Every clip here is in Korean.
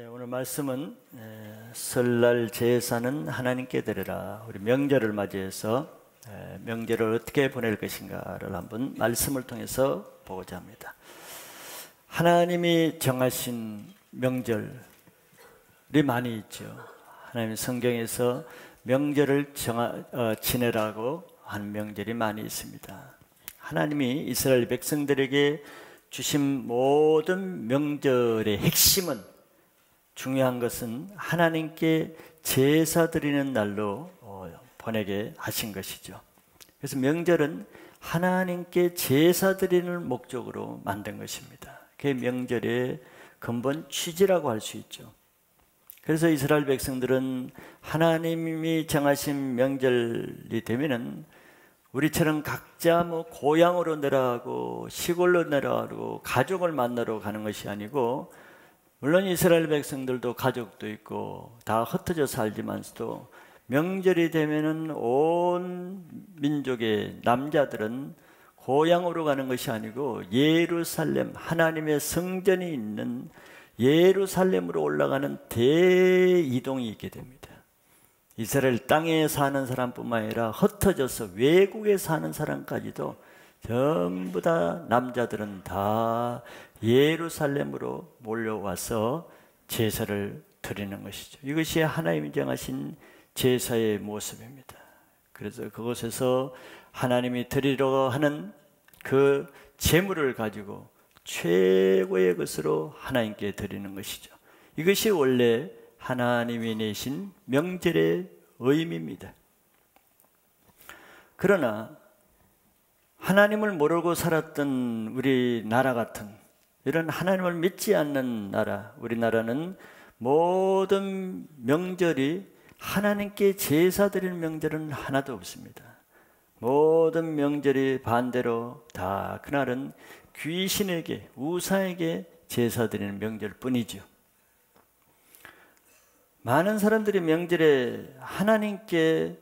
오늘 말씀은 설날 제사는 하나님께 드려라. 우리 명절을 맞이해서 명절을 어떻게 보낼 것인가를 한번 말씀을 통해서 보고자 합니다. 하나님이 정하신 명절이 많이 있죠. 하나님 성경에서 명절을 지내라고 하는 명절이 많이 있습니다. 하나님이 이스라엘 백성들에게 주신 모든 명절의 핵심은, 중요한 것은 하나님께 제사 드리는 날로 보내게 하신 것이죠. 그래서 명절은 하나님께 제사 드리는 목적으로 만든 것입니다. 그게 명절의 근본 취지라고 할 수 있죠. 그래서 이스라엘 백성들은 하나님이 정하신 명절이 되면은 우리처럼 각자 고향으로 내려가고 시골로 내려가고 가족을 만나러 가는 것이 아니고, 물론 이스라엘 백성들도 가족도 있고 다 흩어져 살지만서도 명절이 되면은 온 민족의 남자들은 고향으로 가는 것이 아니고 예루살렘, 하나님의 성전이 있는 예루살렘으로 올라가는 대이동이 있게 됩니다. 이스라엘 땅에 사는 사람뿐만 아니라 흩어져서 외국에 사는 사람까지도 전부 다 남자들은 다 예루살렘으로 몰려와서 제사를 드리는 것이죠. 이것이 하나님이 정하신 제사의 모습입니다. 그래서 그곳에서 하나님이 드리려고 하는 그 제물을 가지고 최고의 것으로 하나님께 드리는 것이죠. 이것이 원래 하나님이 내신 명절의 의미입니다. 그러나 하나님을 모르고 살았던 우리나라 같은 이런 하나님을 믿지 않는 나라, 우리나라는 모든 명절이 하나님께 제사 드리는 명절은 하나도 없습니다. 모든 명절이 반대로 다 그날은 귀신에게, 우상에게 제사 드리는 명절뿐이죠. 많은 사람들이 명절에 하나님께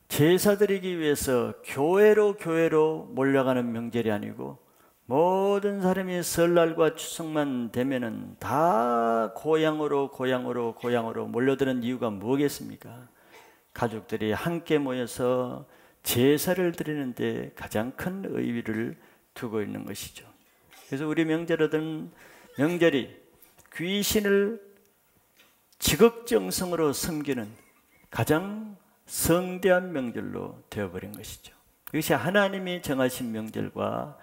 제사 드리기 위해서 교회로 몰려가는 명절이 아니고, 모든 사람이 설날과 추석만 되면은 다 고향으로 몰려드는 이유가 뭐겠습니까? 가족들이 함께 모여서 제사를 드리는데 가장 큰 의미를 두고 있는 것이죠. 그래서 우리 명절이 귀신을 지극정성으로 섬기는 가장 성대한 명절로 되어버린 것이죠. 이것이 하나님이 정하신 명절과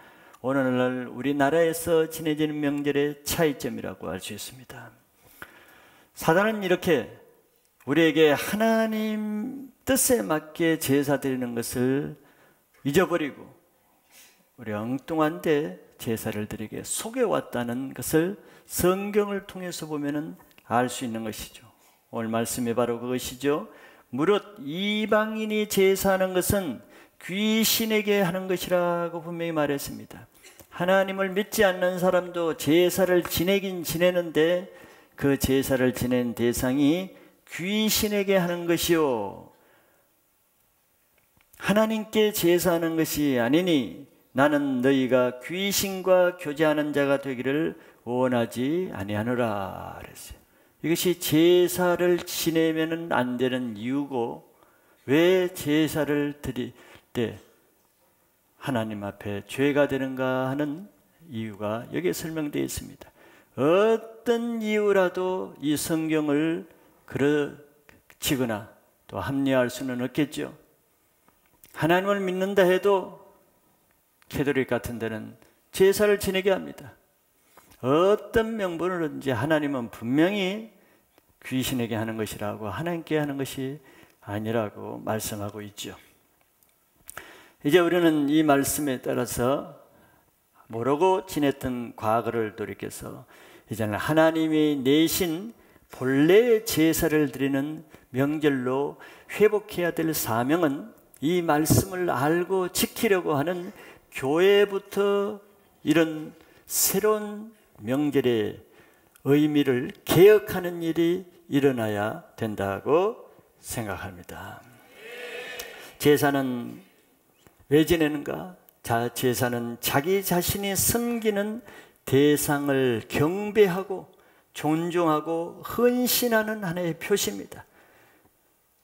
오늘날 우리나라에서 지내지는 명절의 차이점이라고 할 수 있습니다. 사단은 이렇게 우리에게 하나님 뜻에 맞게 제사 드리는 것을 잊어버리고 우리 엉뚱한 데 제사를 드리게 속여왔다는 것을 성경을 통해서 보면 알 수 있는 것이죠. 오늘 말씀이 바로 그것이죠. 무릇 이방인이 제사하는 것은 귀신에게 하는 것이라고 분명히 말했습니다. 하나님을 믿지 않는 사람도 제사를 지내긴 지내는데 그 제사를 지낸 대상이 귀신에게 하는 것이요, 하나님께 제사하는 것이 아니니 나는 너희가 귀신과 교제하는 자가 되기를 원하지 아니하노라 그랬어요. 이것이 제사를 지내면 안 되는 이유고, 왜 제사를 드릴 때 하나님 앞에 죄가 되는가 하는 이유가 여기에 설명되어 있습니다. 어떤 이유라도 이 성경을 그르치거나 또 합리화할 수는 없겠죠. 하나님을 믿는다 해도 캐톨릭 같은 데는 제사를 지내게 합니다. 어떤 명분으로든지 하나님은 분명히 귀신에게 하는 것이라고, 하나님께 하는 것이 아니라고 말씀하고 있죠. 이제 우리는 이 말씀에 따라서 모르고 지냈던 과거를 돌이켜서 이제는 하나님이 내신 본래의 제사를 드리는 명절로 회복해야 될 사명은 이 말씀을 알고 지키려고 하는 교회부터 이런 새로운 명절의 의미를 개혁하는 일이 일어나야 된다고 생각합니다. 제사는 왜 지내는가? 제사는 자기 자신이 섬기는 대상을 경배하고 존중하고 헌신하는 하나의 표시입니다.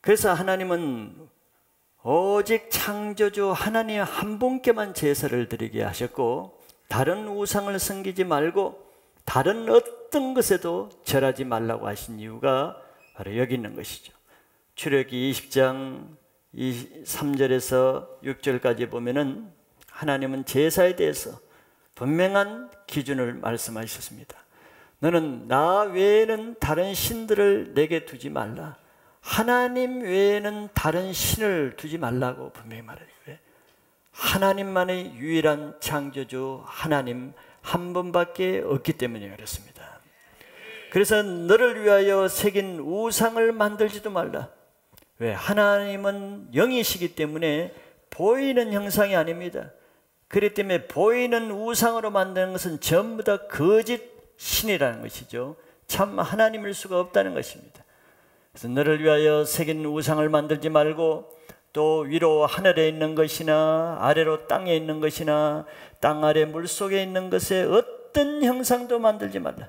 그래서 하나님은 오직 창조주 하나님 한 분께만 제사를 드리게 하셨고 다른 우상을 섬기지 말고 다른 어떤 것에도 절하지 말라고 하신 이유가 바로 여기 있는 것이죠. 출애굽기 20장 3절에서 6절까지 보면은 하나님은 제사에 대해서 분명한 기준을 말씀하셨습니다. 너는 나 외에는 다른 신들을 내게 두지 말라. 하나님 외에는 다른 신을 두지 말라고 분명히 말해요. 하나님만의 유일한 창조주 하나님 한 분밖에 없기 때문에 그렇습니다. 그래서 너를 위하여 새긴 우상을 만들지도 말라. 왜? 하나님은 영이시기 때문에 보이는 형상이 아닙니다. 그렇기 때문에 보이는 우상으로 만드는 것은 전부 다 거짓 신이라는 것이죠. 참 하나님일 수가 없다는 것입니다. 그래서 너를 위하여 새긴 우상을 만들지 말고 또 위로 하늘에 있는 것이나 아래로 땅에 있는 것이나 땅 아래 물속에 있는 것에 어떤 형상도 만들지 말라.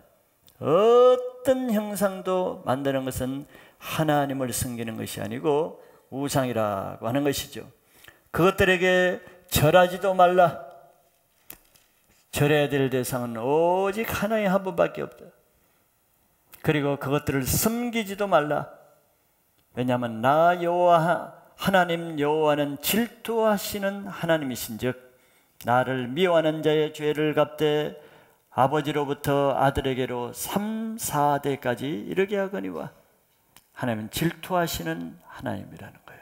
어떤 형상도 만드는 것은 하나님을 섬기는 것이 아니고 우상이라고 하는 것이죠. 그것들에게 절하지도 말라. 절해야 될 대상은 오직 하나의 한 분밖에 없다. 그리고 그것들을 섬기지도 말라. 왜냐하면 나 여호와 하나님 여호와는 질투하시는 하나님이신즉 나를 미워하는 자의 죄를 갚되 아버지로부터 아들에게로 3, 4대까지 이르게 하거니와. 하나님은 질투하시는 하나님이라는 거예요.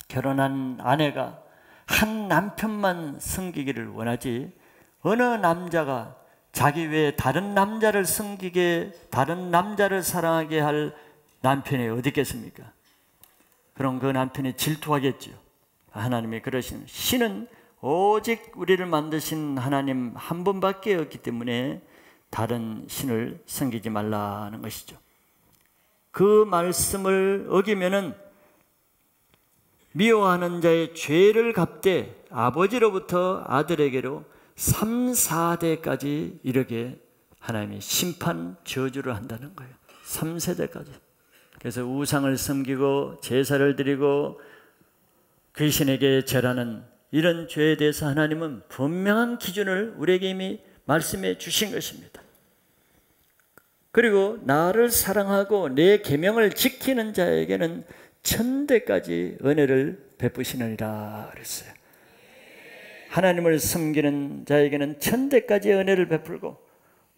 결혼한 아내가 한 남편만 섬기기를 원하지 어느 남자가 자기 외에 다른 남자를 섬기게, 다른 남자를 사랑하게 할 남편이 어디 있겠습니까? 그럼 그 남편이 질투하겠죠. 하나님이 그러신, 신은 오직 우리를 만드신 하나님 한 분밖에 없기 때문에 다른 신을 섬기지 말라는 것이죠. 그 말씀을 어기면은 미워하는 자의 죄를 갚되 아버지로부터 아들에게로 3, 4대까지 이르게 하나님이 심판 저주를 한다는 거예요. 3세대까지. 그래서 우상을 섬기고 제사를 드리고 귀신에게 절하는 이런 죄에 대해서 하나님은 분명한 기준을 우리에게 이미 말씀해 주신 것입니다. 그리고 나를 사랑하고 내 계명을 지키는 자에게는 1000대까지 은혜를 베푸시느니라 그랬어요. 하나님을 섬기는 자에게는 1000대까지 은혜를 베풀고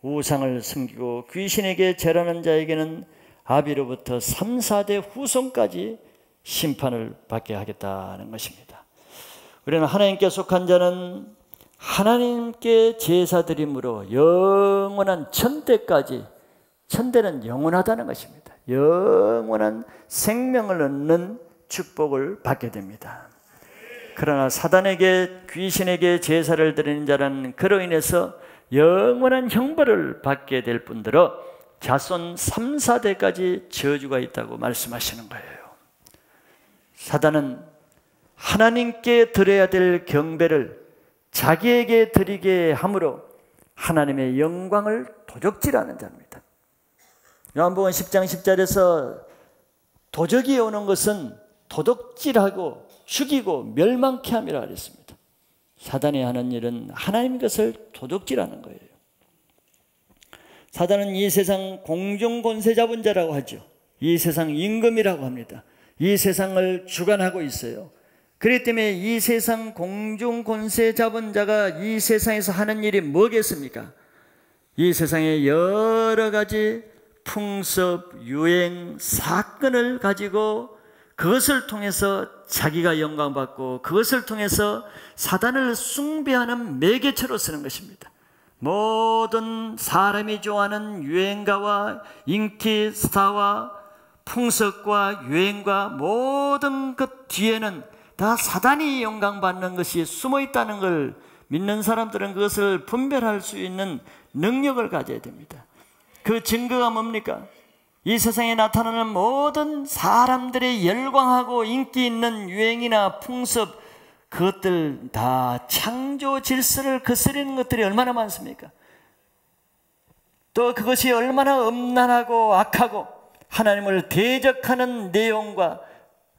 우상을 섬기고 귀신에게 절하는 자에게는 아비로부터 3, 4대 후손까지 심판을 받게 하겠다는 것입니다. 우리는 하나님께 속한 자는 하나님께 제사드림으로 영원한 1000대까지, 1000대는 영원하다는 것입니다. 영원한 생명을 얻는 축복을 받게 됩니다. 그러나 사단에게, 귀신에게 제사를 드리는 자는 그로 인해서 영원한 형벌을 받게 될 뿐더러 자손 3, 4대까지 저주가 있다고 말씀하시는 거예요. 사단은 하나님께 드려야 될 경배를 자기에게 드리게 함으로 하나님의 영광을 도적질하는 자입니다. 요한복음 10장 10절에서 도적이 오는 것은 도둑질하고 죽이고 멸망케 함이라 그랬습니다. 사단이 하는 일은 하나님 것을 도둑질하는 거예요. 사단은 이 세상 공중 권세 잡은 자라고 하죠. 이 세상 임금이라고 합니다. 이 세상을 주관하고 있어요. 그렇기 때문에 이 세상 공중 권세 잡은 자가 이 세상에서 하는 일이 뭐겠습니까? 이 세상에 여러 가지 풍습, 유행, 사건을 가지고 그것을 통해서 자기가 영광받고 그것을 통해서 사단을 숭배하는 매개체로 쓰는 것입니다. 모든 사람이 좋아하는 유행가와 인기 스타와 풍습과 유행과 모든 것 뒤에는 다 사단이 영광받는 것이 숨어 있다는 걸 믿는 사람들은 그것을 분별할 수 있는 능력을 가져야 됩니다. 그 증거가 뭡니까? 이 세상에 나타나는 모든 사람들의 열광하고 인기 있는 유행이나 풍습, 그것들 다 창조 질서를 거스르는 것들이 얼마나 많습니까? 또 그것이 얼마나 음란하고 악하고 하나님을 대적하는 내용과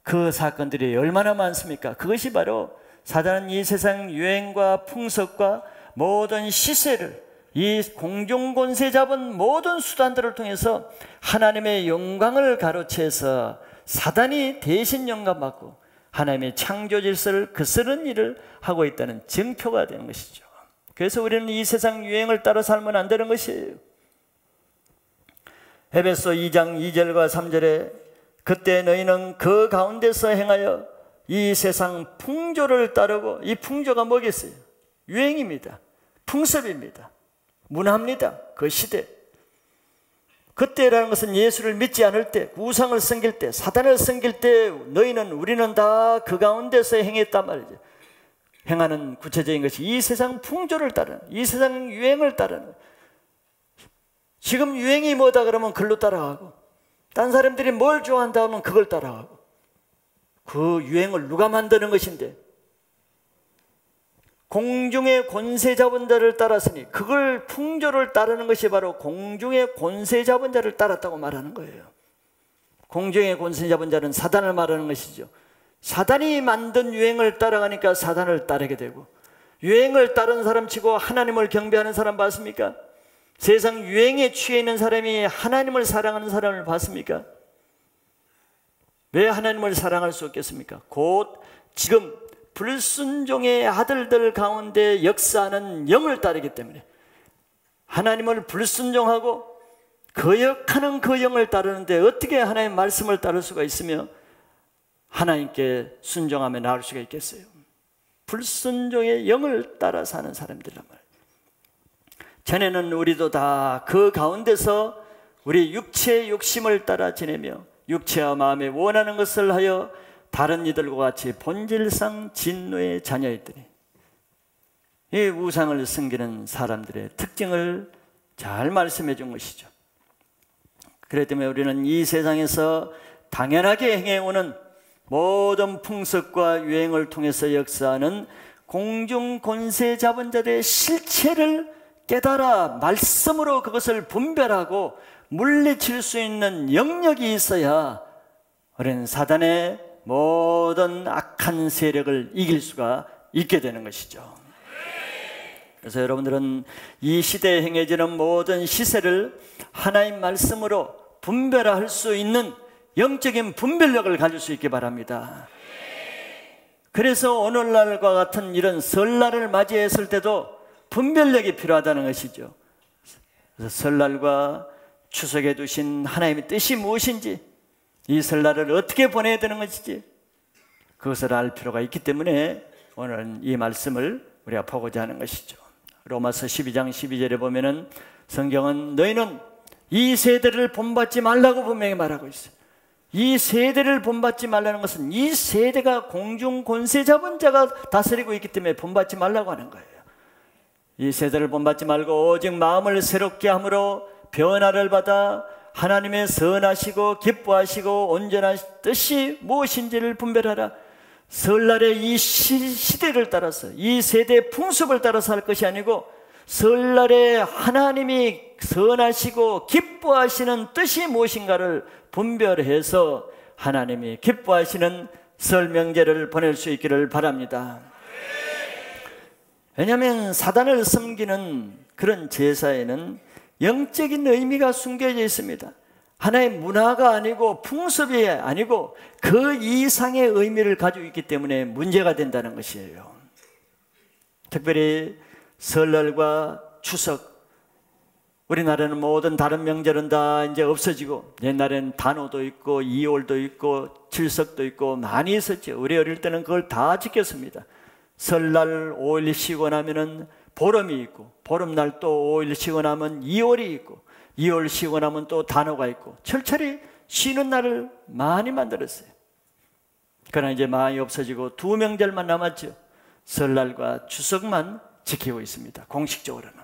그 사건들이 얼마나 많습니까? 그것이 바로 사단은 이 세상 유행과 풍속과 모든 시세를, 이 공중권세 잡은 모든 수단들을 통해서 하나님의 영광을 가로채서 사단이 대신 영감받고 하나님의 창조 질서를 거스르는 일을 하고 있다는 증표가 되는 것이죠. 그래서 우리는 이 세상 유행을 따라 살면 안 되는 것이에요. 에베소 2장 2절과 3절에 그때 너희는 그 가운데서 행하여 이 세상 풍조를 따르고, 이 풍조가 뭐겠어요? 유행입니다. 풍습입니다. 문화입니다. 그 시대. 그때라는 것은 예수를 믿지 않을 때, 우상을 섬길 때, 사단을 섬길 때 우리는 다 그 가운데서 행했단 말이죠. 행하는 구체적인 것이 이 세상 풍조를 따르는, 이 세상 유행을 따르는. 지금 유행이 뭐다 그러면 글로 따라가고, 딴 사람들이 뭘 좋아한다 하면 그걸 따라가고, 그 유행을 누가 만드는 것인데, 공중의 권세 잡은 자를 따랐으니, 그걸 풍조를 따르는 것이 바로 공중의 권세 잡은 자를 따랐다고 말하는 거예요. 공중의 권세 잡은 자는 사단을 말하는 것이죠. 사단이 만든 유행을 따라가니까 사단을 따르게 되고, 유행을 따른 사람 치고 하나님을 경배하는 사람 봤습니까? 세상 유행에 취해 있는 사람이 하나님을 사랑하는 사람을 봤습니까? 왜 하나님을 사랑할 수 없겠습니까? 곧 지금 불순종의 아들들 가운데 역사하는 영을 따르기 때문에, 하나님을 불순종하고 거역하는 그 영을 따르는데 어떻게 하나님의 말씀을 따를 수가 있으며 하나님께 순종하며 나올 수가 있겠어요? 불순종의 영을 따라 사는 사람들이란 말이에요. 전에는 우리도 다 그 가운데서 우리 육체의 욕심을 따라 지내며 육체와 마음에 원하는 것을 하여 다른 이들과 같이 본질상 진노의 자녀이더니, 이 우상을 섬기는 사람들의 특징을 잘 말씀해 준 것이죠. 그렇기 때문에 우리는 이 세상에서 당연하게 행해오는 모든 풍습과 유행을 통해서 역사하는 공중 권세 잡은 자들의 실체를 깨달아 말씀으로 그것을 분별하고 물리칠 수 있는 영역이 있어야 우리는 사단의 모든 악한 세력을 이길 수가 있게 되는 것이죠. 그래서 여러분들은 이 시대에 행해지는 모든 시세를 하나님 말씀으로 분별할 수 있는 영적인 분별력을 가질 수 있기 바랍니다. 그래서 오늘날과 같은 이런 설날을 맞이했을 때도 분별력이 필요하다는 것이죠. 그래서 설날과 추석에 두신 하나님의 뜻이 무엇인지, 이 설날을 어떻게 보내야 되는 것인지 그것을 알 필요가 있기 때문에 오늘은 이 말씀을 우리가 보고자 하는 것이죠. 로마서 12장 12절에 보면은 성경은 너희는 이 세대를 본받지 말라고 분명히 말하고 있어요. 이 세대를 본받지 말라는 것은 이 세대가 공중 권세 잡은 자가 다스리고 있기 때문에 본받지 말라고 하는 거예요. 이 세대를 본받지 말고 오직 마음을 새롭게 함으로 변화를 받아 하나님의 선하시고 기뻐하시고 온전한 뜻이 무엇인지를 분별하라. 설날의 이 시대를 따라서, 이 세대의 풍습을 따라서 할 것이 아니고 설날에 하나님이 선하시고 기뻐하시는 뜻이 무엇인가를 분별해서 하나님이 기뻐하시는 설 명제를 보낼 수 있기를 바랍니다. 왜냐하면 사단을 섬기는 그런 제사에는 영적인 의미가 숨겨져 있습니다. 하나의 문화가 아니고 풍습이 아니고 그 이상의 의미를 가지고 있기 때문에 문제가 된다는 것이에요. 특별히 설날과 추석, 우리나라는 모든 다른 명절은 다 이제 없어지고, 옛날엔 단오도 있고 2월도 있고 칠석도 있고 많이 있었죠. 우리 어릴 때는 그걸 다 지켰습니다. 설날 5일 쉬고 나면은 보름이 있고, 보름날 또 5일 쉬고 나면 2월이 있고, 2월 쉬고 나면 또 단오가 있고, 철저히 쉬는 날을 많이 만들었어요. 그러나 이제 많이 없어지고 두 명절만 남았죠. 설날과 추석만 지키고 있습니다, 공식적으로는.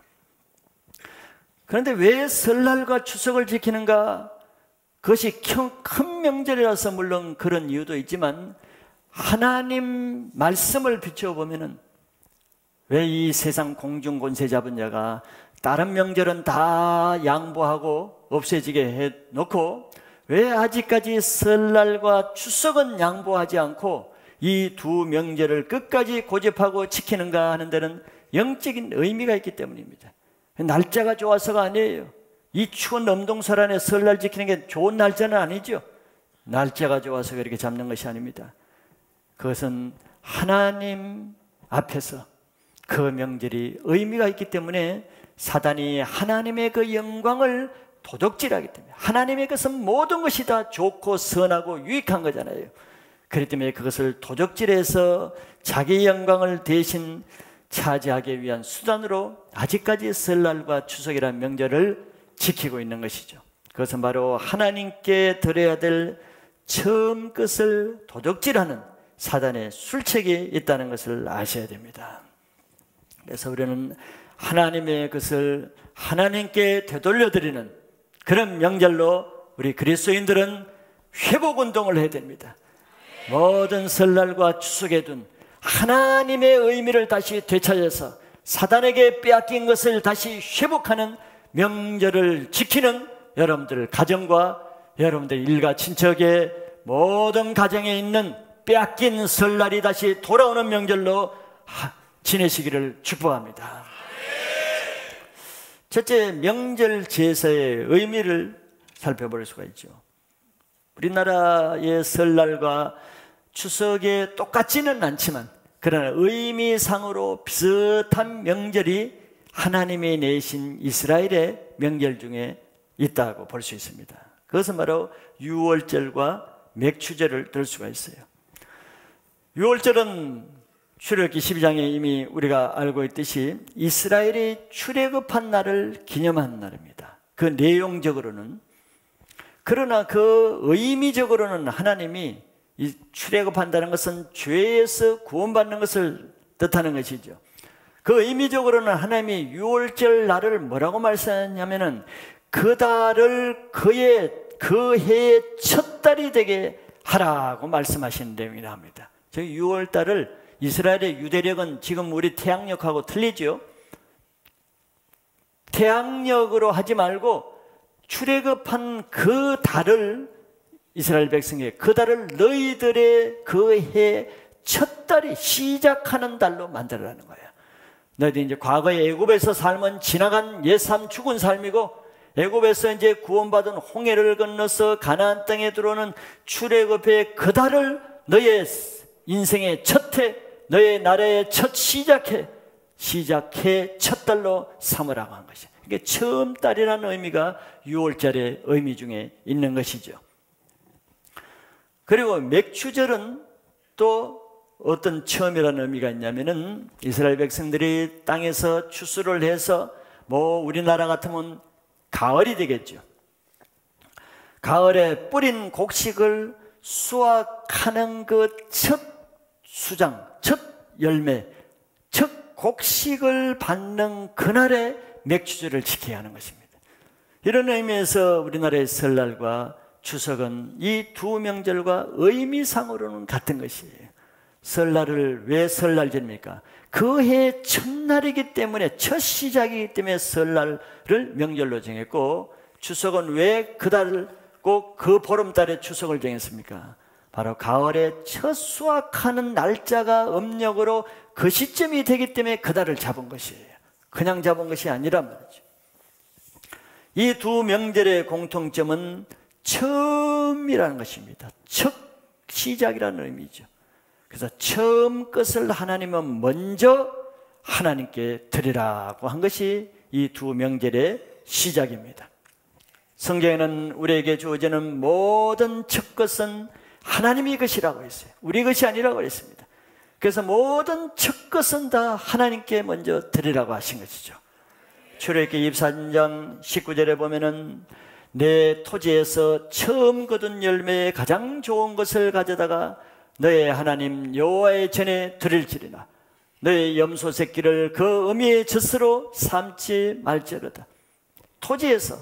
그런데 왜 설날과 추석을 지키는가? 그것이 큰 명절이라서 물론 그런 이유도 있지만, 하나님 말씀을 비춰보면은 왜 이 세상 공중 권세 잡은 자가 다른 명절은 다 양보하고 없애지게 해놓고 왜 아직까지 설날과 추석은 양보하지 않고 이 두 명절을 끝까지 고집하고 지키는가 하는 데는 영적인 의미가 있기 때문입니다. 날짜가 좋아서가 아니에요. 이 추운 넘동설 안에 설날 지키는 게 좋은 날짜는 아니죠. 날짜가 좋아서 그렇게 잡는 것이 아닙니다. 그것은 하나님 앞에서 그 명절이 의미가 있기 때문에 사단이 하나님의 그 영광을 도적질하기 때문에, 하나님의 것은 모든 것이 다 좋고 선하고 유익한 거잖아요. 그렇기 때문에 그것을 도적질해서 자기 영광을 대신 차지하기 위한 수단으로 아직까지 설날과 추석이라는 명절을 지키고 있는 것이죠. 그것은 바로 하나님께 드려야 될 처음 것을 도적질하는 사단의 술책이 있다는 것을 아셔야 됩니다. 그래서 우리는 하나님의 것을 하나님께 되돌려드리는 그런 명절로 우리 그리스도인들은 회복운동을 해야 됩니다. 모든 설날과 추석에 둔 하나님의 의미를 다시 되찾아서 사단에게 빼앗긴 것을 다시 회복하는 명절을 지키는 여러분들 가정과 여러분들 일가 친척의 모든 가정에 있는 빼앗긴 설날이 다시 돌아오는 명절로 지내시기를 축복합니다. 첫째, 명절 제사의 의미를 살펴볼 수가 있죠. 우리나라의 설날과 추석에 똑같지는 않지만 그러나 의미상으로 비슷한 명절이 하나님이 내신 이스라엘의 명절 중에 있다고 볼 수 있습니다. 그것은 바로 유월절과 맥추절을 들 수가 있어요. 유월절은 출애굽기 12장에 이미 우리가 알고 있듯이 이스라엘이 출애굽한 날을 기념하는 날입니다. 그 내용적으로는, 그러나 그 의미적으로는 하나님이 이 출애굽한다는 것은 죄에서 구원받는 것을 뜻하는 것이죠. 그 의미적으로는 하나님이 유월절 날을 뭐라고 말씀하냐면은 그 달을 그 해의 첫 달이 되게 하라고 말씀하시는 내용이라 합니다. 저희 6월 달을 이스라엘의 유대력은 지금 우리 태양력하고 틀리죠. 태양력으로 하지 말고 출애굽한 그 달을, 이스라엘 백성에게 그 달을 너희들의 그 해 첫 달이 시작하는 달로 만들어라는 거예요. 너희들이 이제 과거에 애굽에서 삶은 지나간 옛삶, 죽은 삶이고, 애굽에서 이제 구원받은 홍해를 건너서 가나안 땅에 들어오는 출애굽의 그 달을 너의 인생의 첫 해, 너의 나라의 첫 시작해 첫 달로 삼으라고 한 것이에요. 이게 처음 달이라는 의미가 6월절의 의미 중에 있는 것이죠. 그리고 맥추절은 또 어떤 처음이라는 의미가 있냐면은 이스라엘 백성들이 땅에서 추수를 해서 우리나라 같으면 가을이 되겠죠. 가을에 뿌린 곡식을 수확하는 그 첫 수장, 첫 열매, 첫 곡식을 받는 그날에 맥추절을 지켜야 하는 것입니다. 이런 의미에서 우리나라의 설날과 추석은 이 두 명절과 의미상으로는 같은 것이에요. 설날을 왜 설날절입니까? 그 해의 첫날이기 때문에, 첫 시작이기 때문에 설날을 명절로 정했고, 추석은 왜 그 달을 꼭 그 보름달에 추석을 정했습니까? 바로 가을에 첫 수확하는 날짜가 음력으로 그 시점이 되기 때문에 그 달을 잡은 것이에요. 그냥 잡은 것이 아니란 말이죠. 이 두 명절의 공통점은 처음이라는 것입니다. 첫 시작이라는 의미죠. 그래서 처음 것을 하나님은 먼저 하나님께 드리라고 한 것이 이 두 명절의 시작입니다. 성경에는 우리에게 주어지는 모든 첫 것은 하나님의 것이라고 했어요. 우리 것이 아니라고 했습니다. 그래서 모든 첫 것은 다 하나님께 먼저 드리라고 하신 것이죠. 출애굽기 24장 19절에 보면은 내 토지에서 처음 거둔 열매의 가장 좋은 것을 가져다가 너의 하나님 여호와의 전에 드릴지니라. 너의 염소 새끼를 그 어미의 젖으로 삼지 말지어다. 토지에서,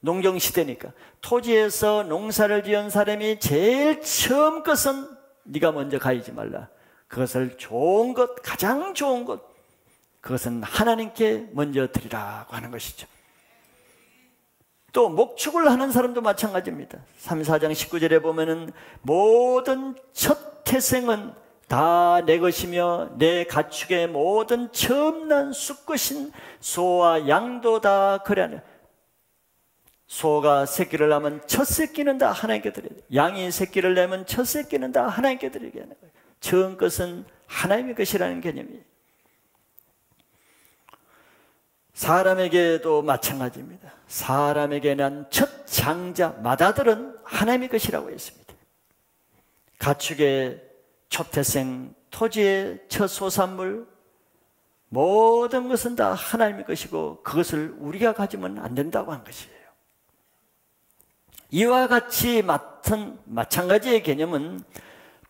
농경시대니까 토지에서 농사를 지은 사람이 제일 처음 것은 네가 먼저 가리지 말라. 그것을 좋은 것, 가장 좋은 것, 그것은 하나님께 먼저 드리라고 하는 것이죠. 또 목축을 하는 사람도 마찬가지입니다. 3, 4장 19절에 보면은 모든 첫 태생은 다 내 것이며 내 가축의 모든 처음 난 수컷인 소와 양도 다 그래하네. 소가 새끼를 낳으면 첫 새끼는 다 하나님께 드려야 돼. 양이 새끼를 내면 첫 새끼는 다 하나님께 드리게 하는 거예요. 처음 것은 하나님의 것이라는 개념이에요. 사람에게도 마찬가지입니다. 사람에게 난 첫 장자 맏아들은 하나님의 것이라고 했습니다. 가축의 초태생, 토지의 첫 소산물, 모든 것은 다 하나님의 것이고 그것을 우리가 가지면 안 된다고 한 것이에요. 이와 같이 마찬가지의 개념은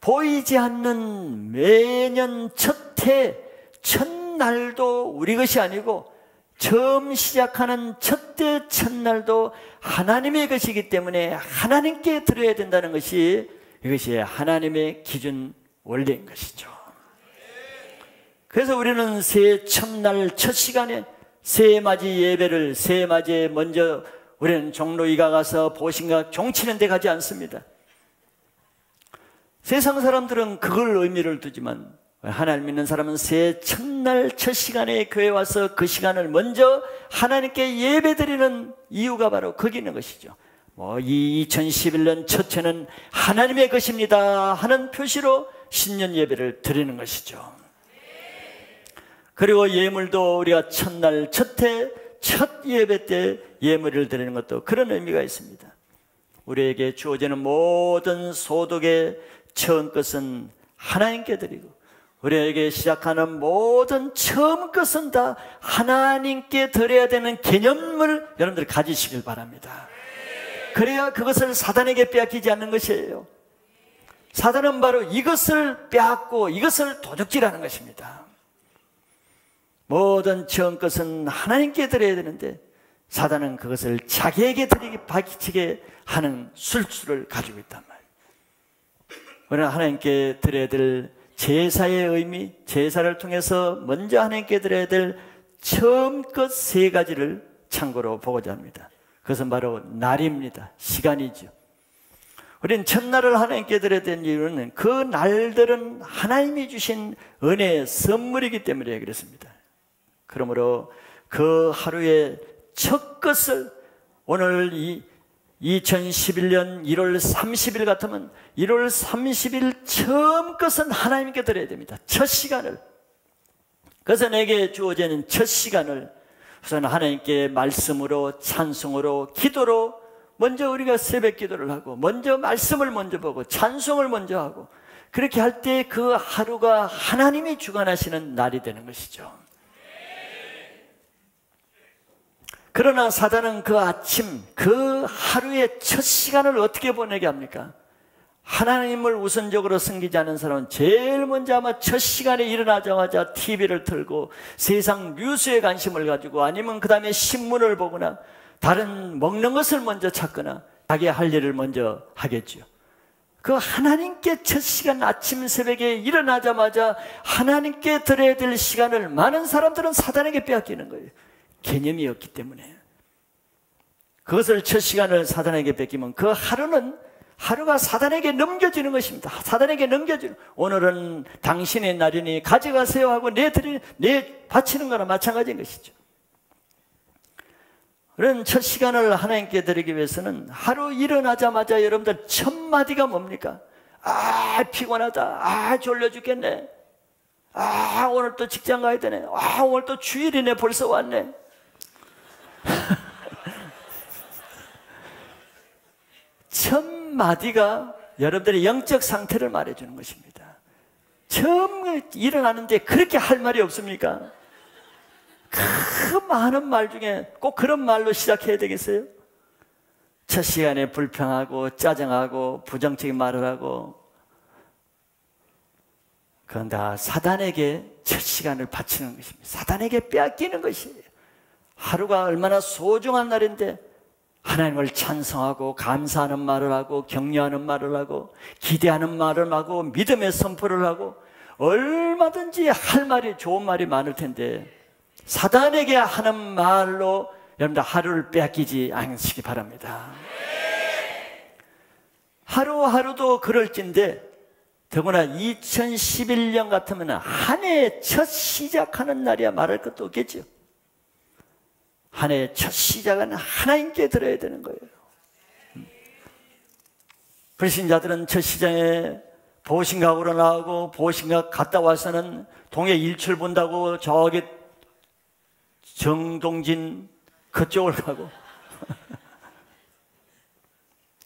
보이지 않는 매년 첫해, 첫날도 우리 것이 아니고 처음 시작하는 첫째 첫날도 하나님의 것이기 때문에 하나님께 드려야 된다는 것이 이것이 하나님의 기준 원리인 것이죠. 그래서 우리는 새해 첫날 첫 시간에 새해맞이 예배를 새해맞이에 먼저 우리는 종로이가 가서 보신각 종치는 데 가지 않습니다. 세상 사람들은 그걸 의미를 두지만 하나님 믿는 사람은 새해 첫날 첫 시간에 교회 와서 그 시간을 먼저 하나님께 예배드리는 이유가 바로 거기 있는 것이죠. 이 2011년 첫 해는 하나님의 것입니다 하는 표시로 신년 예배를 드리는 것이죠. 그리고 예물도 우리가 첫날 첫해 첫 예배 때 예물을 드리는 것도 그런 의미가 있습니다. 우리에게 주어지는 모든 소득의 처음 것은 하나님께 드리고 우리에게 시작하는 모든 처음 것은 다 하나님께 드려야 되는 개념을 여러분들 가지시길 바랍니다. 그래야 그것을 사단에게 빼앗기지 않는 것이에요. 사단은 바로 이것을 빼앗고 이것을 도둑질하는 것입니다. 모든 처음 것은 하나님께 드려야 되는데 사단은 그것을 자기에게 드리기 바치게 하는 술수를 가지고 있단 말이에요. 우리는 하나님께 드려야 될 제사의 의미, 제사를 통해서 먼저 하나님께 드려야 될 처음 것 세 가지를 참고로 보고자 합니다. 그것은 바로 날입니다. 시간이죠. 우리는 첫날을 하나님께 드려야 되는 이유는 그 날들은 하나님이 주신 은혜의 선물이기 때문에 그렇습니다. 그러므로 그 하루의 첫 것을 오늘 2011년 1월 30일 같으면 1월 30일 처음 것은 하나님께 드려야 됩니다. 첫 시간을. 그래서 내게 주어지는 첫 시간을 우선 하나님께 말씀으로 찬송으로 기도로 먼저 우리가 새벽 기도를 하고 먼저 말씀을 먼저 보고 찬송을 먼저 하고 그렇게 할 때 그 하루가 하나님이 주관하시는 날이 되는 것이죠. 그러나 사단은 그 아침, 그 하루의 첫 시간을 어떻게 보내게 합니까? 하나님을 우선적으로 섬기지 않은 사람은 제일 먼저 아마 첫 시간에 일어나자마자 TV를 틀고 세상 뉴스에 관심을 가지고 아니면 그 다음에 신문을 보거나 다른 먹는 것을 먼저 찾거나 자기 할 일을 먼저 하겠죠. 그 하나님께 첫 시간 아침 새벽에 일어나자마자 하나님께 드려야 될 시간을 많은 사람들은 사단에게 빼앗기는 거예요. 개념이 없기 때문에. 그것을 첫 시간을 사단에게 뺏기면 그 하루가 사단에게 넘겨지는 것입니다. 사단에게 넘겨지는. 오늘은 당신의 날이니 가져가세요 하고 내 바치는 거나 마찬가지인 것이죠. 그런 첫 시간을 하나님께 드리기 위해서는 하루 일어나자마자 여러분들 첫 마디가 뭡니까? 아 피곤하다. 아 졸려 죽겠네. 아 오늘 또 직장 가야 되네. 아 오늘 또 주일이네. 벌써 왔네. 첫 마디가 여러분들의 영적 상태를 말해주는 것입니다. 처음 일어나는데 그렇게 할 말이 없습니까? 그 많은 말 중에 꼭 그런 말로 시작해야 되겠어요? 첫 시간에 불평하고 짜증하고 부정적인 말을 하고 그건 다 사단에게 첫 시간을 바치는 것입니다. 사단에게 빼앗기는 것이에요. 하루가 얼마나 소중한 날인데 하나님을 찬송하고 감사하는 말을 하고 격려하는 말을 하고 기대하는 말을 하고 믿음의 선포를 하고 얼마든지 할 말이 좋은 말이 많을 텐데 사단에게 하는 말로 여러분들 하루를 빼앗기지 않으시기 바랍니다. 하루하루도 그럴진데 더구나 2011년 같으면 한 해 첫 시작하는 날이야 말할 것도 없겠죠. 한 해 첫 시작은 하나님께 드려야 되는 거예요. 불신자들은 첫 시장에 보신각으로 나오고 보신각 갔다 와서는 동해 일출 본다고 저기 정동진 그쪽을 가고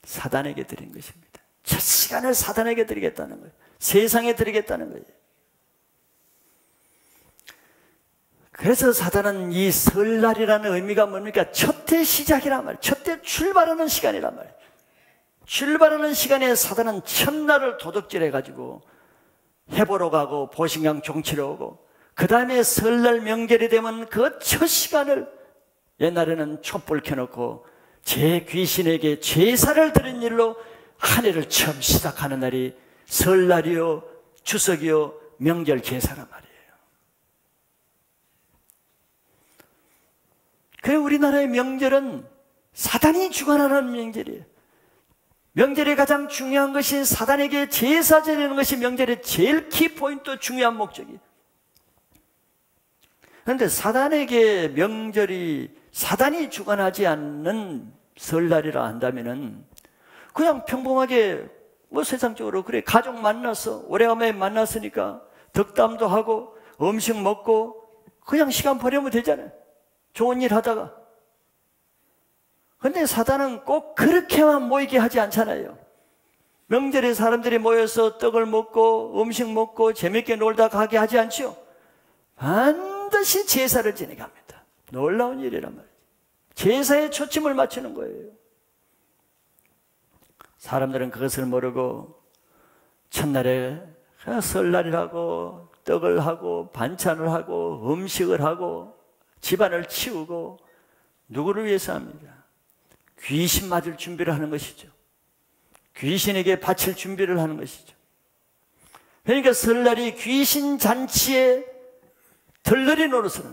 사단에게 드린 것입니다. 첫 시간을 사단에게 드리겠다는 거예요. 세상에 드리겠다는 거예요. 그래서 사단은 이 설날이라는 의미가 뭡니까? 첫 해 시작이란 말이에요. 첫 해 출발하는 시간이란 말이에요. 출발하는 시간에 사단은 첫날을 도둑질해가지고 해보러 가고 보신강 종치러 오고, 그 다음에 설날 명절이 되면 그 첫 시간을 옛날에는 촛불 켜놓고 제 귀신에게 제사를 드린 일로 한 해를 처음 시작하는 날이 설날이요, 추석이요, 명절 제사란 말이에요. 그래, 우리나라의 명절은 사단이 주관하는 명절이에요. 명절의 가장 중요한 것이 사단에게 제사 드리는 것이 명절의 제일 키포인트, 중요한 목적이에요. 그런데 사단에게 명절이, 사단이 주관하지 않는 설날이라 한다면은 그냥 평범하게 뭐 세상적으로 그래, 가족 만나서 오래간만에 만났으니까 덕담도 하고 음식 먹고 그냥 시간 보내면 되잖아요. 좋은 일 하다가. 근데 사단은 꼭 그렇게만 모이게 하지 않잖아요. 명절에 사람들이 모여서 떡을 먹고 음식 먹고 재밌게 놀다 가게 하지 않죠. 반드시 제사를 지내게 합니다. 놀라운 일이란 말이에요. 제사에 초점을 맞추는 거예요. 사람들은 그것을 모르고 첫날에 설날이라고 떡을 하고 반찬을 하고 음식을 하고 집안을 치우고 누구를 위해서 합니다? 귀신 맞을 준비를 하는 것이죠. 귀신에게 바칠 준비를 하는 것이죠. 그러니까 설날이 귀신 잔치에 들러리 노릇을,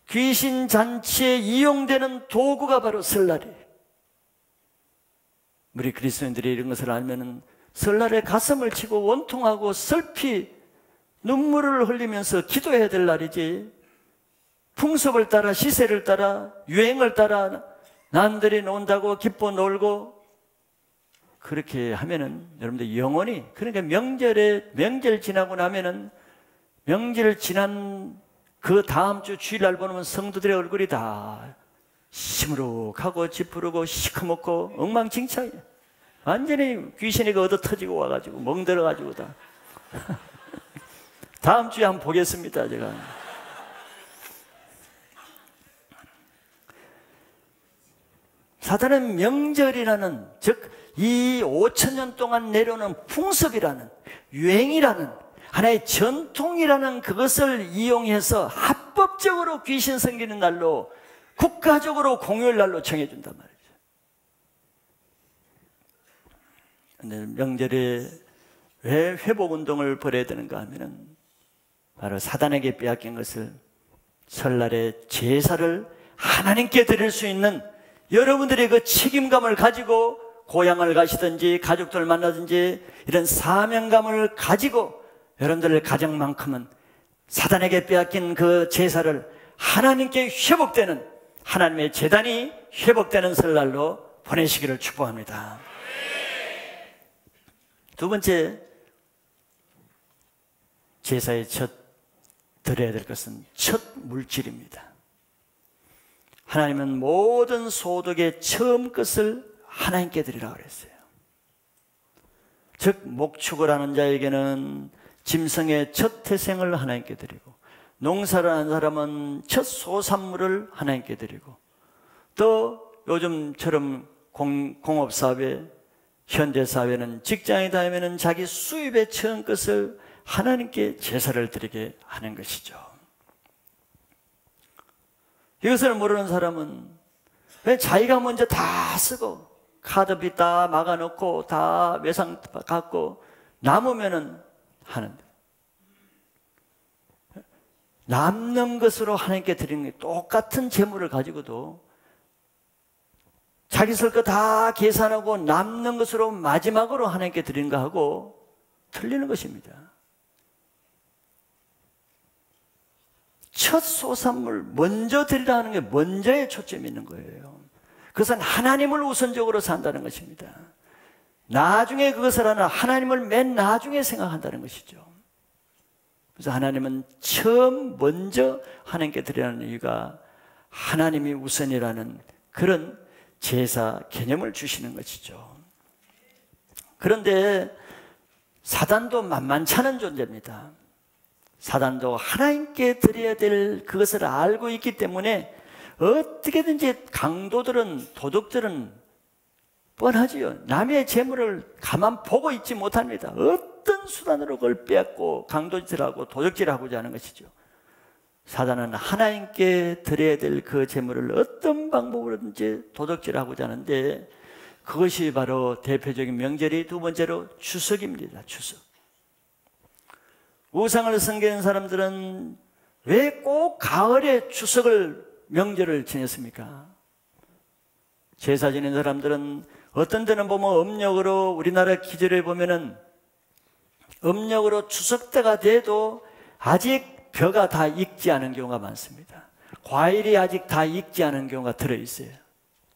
귀신 잔치에 이용되는 도구가 바로 설날이에요. 우리 그리스도인들이 이런 것을 알면은 설날에 가슴을 치고 원통하고 슬피 눈물을 흘리면서 기도해야 될 날이지, 풍습을 따라 시세를 따라 유행을 따라 남들이 논다고 기뻐 놀고 그렇게 하면은 여러분들 영원히, 그러니까 명절 지나고 나면은 명절 지난 그 다음 주 주일날 보면 성도들의 얼굴이 다 시무룩하고 찌푸르고 시커멓고 엉망진창이에요. 완전히 귀신이 얻어 터지고 와가지고 멍들어가지고 다. 다음 주에 한번 보겠습니다, 제가. 사단은 명절이라는, 즉 이 5,000년 동안 내려오는 풍습이라는, 유행이라는, 하나의 전통이라는 그것을 이용해서 합법적으로 귀신 섬기는 날로, 국가적으로 공휴일 날로 정해준단 말이죠. 그런데 명절에 왜 회복운동을 벌여야 되는가 하면은 바로 사단에게 빼앗긴 것을 설날에 제사를 하나님께 드릴 수 있는 여러분들의 그 책임감을 가지고 고향을 가시든지 가족들 만나든지 이런 사명감을 가지고 여러분들의 가정만큼은 사단에게 빼앗긴 그 제사를 하나님께 회복되는, 하나님의 제단이 회복되는 설날로 보내시기를 축복합니다. 두 번째, 제사의 첫 드려야 될 것은 첫 물질입니다. 하나님은 모든 소득의 처음 것을 하나님께 드리라고 그랬어요. 즉 목축을 하는 자에게는 짐승의 첫 태생을 하나님께 드리고, 농사를 하는 사람은 첫 소산물을 하나님께 드리고, 또 요즘처럼 공업사회, 현대사회는 직장에 다니면 자기 수입의 처음 것을 하나님께 제사를 드리게 하는 것이죠. 이것을 모르는 사람은 왜 자기가 먼저 다 쓰고 카드비 다 막아놓고 다 외상 갖고 남으면은 하는데, 남는 것으로 하나님께 드리는 게 똑같은 재물을 가지고도 자기 쓸 거 다 계산하고 남는 것으로 마지막으로 하나님께 드리는 거하고 틀리는 것입니다. 첫 소산물 먼저 드리라는 게 먼저에 초점이 있는 거예요. 그것은 하나님을 우선적으로 산다는 것입니다. 나중에 그것을 하나 하나님을 맨 나중에 생각한다는 것이죠. 그래서 하나님은 처음 먼저 하나님께 드리라는 이유가 하나님이 우선이라는 그런 제사 개념을 주시는 것이죠. 그런데 사단도 만만치 않은 존재입니다. 사단도 하나님께 드려야 될 그것을 알고 있기 때문에 어떻게든지 강도들은, 도둑들은 뻔하지요. 남의 재물을 가만 보고 있지 못합니다. 어떤 수단으로 그걸 빼앗고 강도질하고 도둑질하고자 하는 것이죠. 사단은 하나님께 드려야 될 그 재물을 어떤 방법으로든지 도둑질하고자 하는데 그것이 바로 대표적인 명절이 두 번째로 추석입니다. 추석. 우상을 섬기는 사람들은 왜 꼭 가을에 추석을 명절을 지냈습니까? 제사 지낸 사람들은 어떤 데는 보면 음력으로 우리나라 기절에 보면은 음력으로 추석 때가 돼도 아직 벼가 다 익지 않은 경우가 많습니다. 과일이 아직 다 익지 않은 경우가 들어있어요.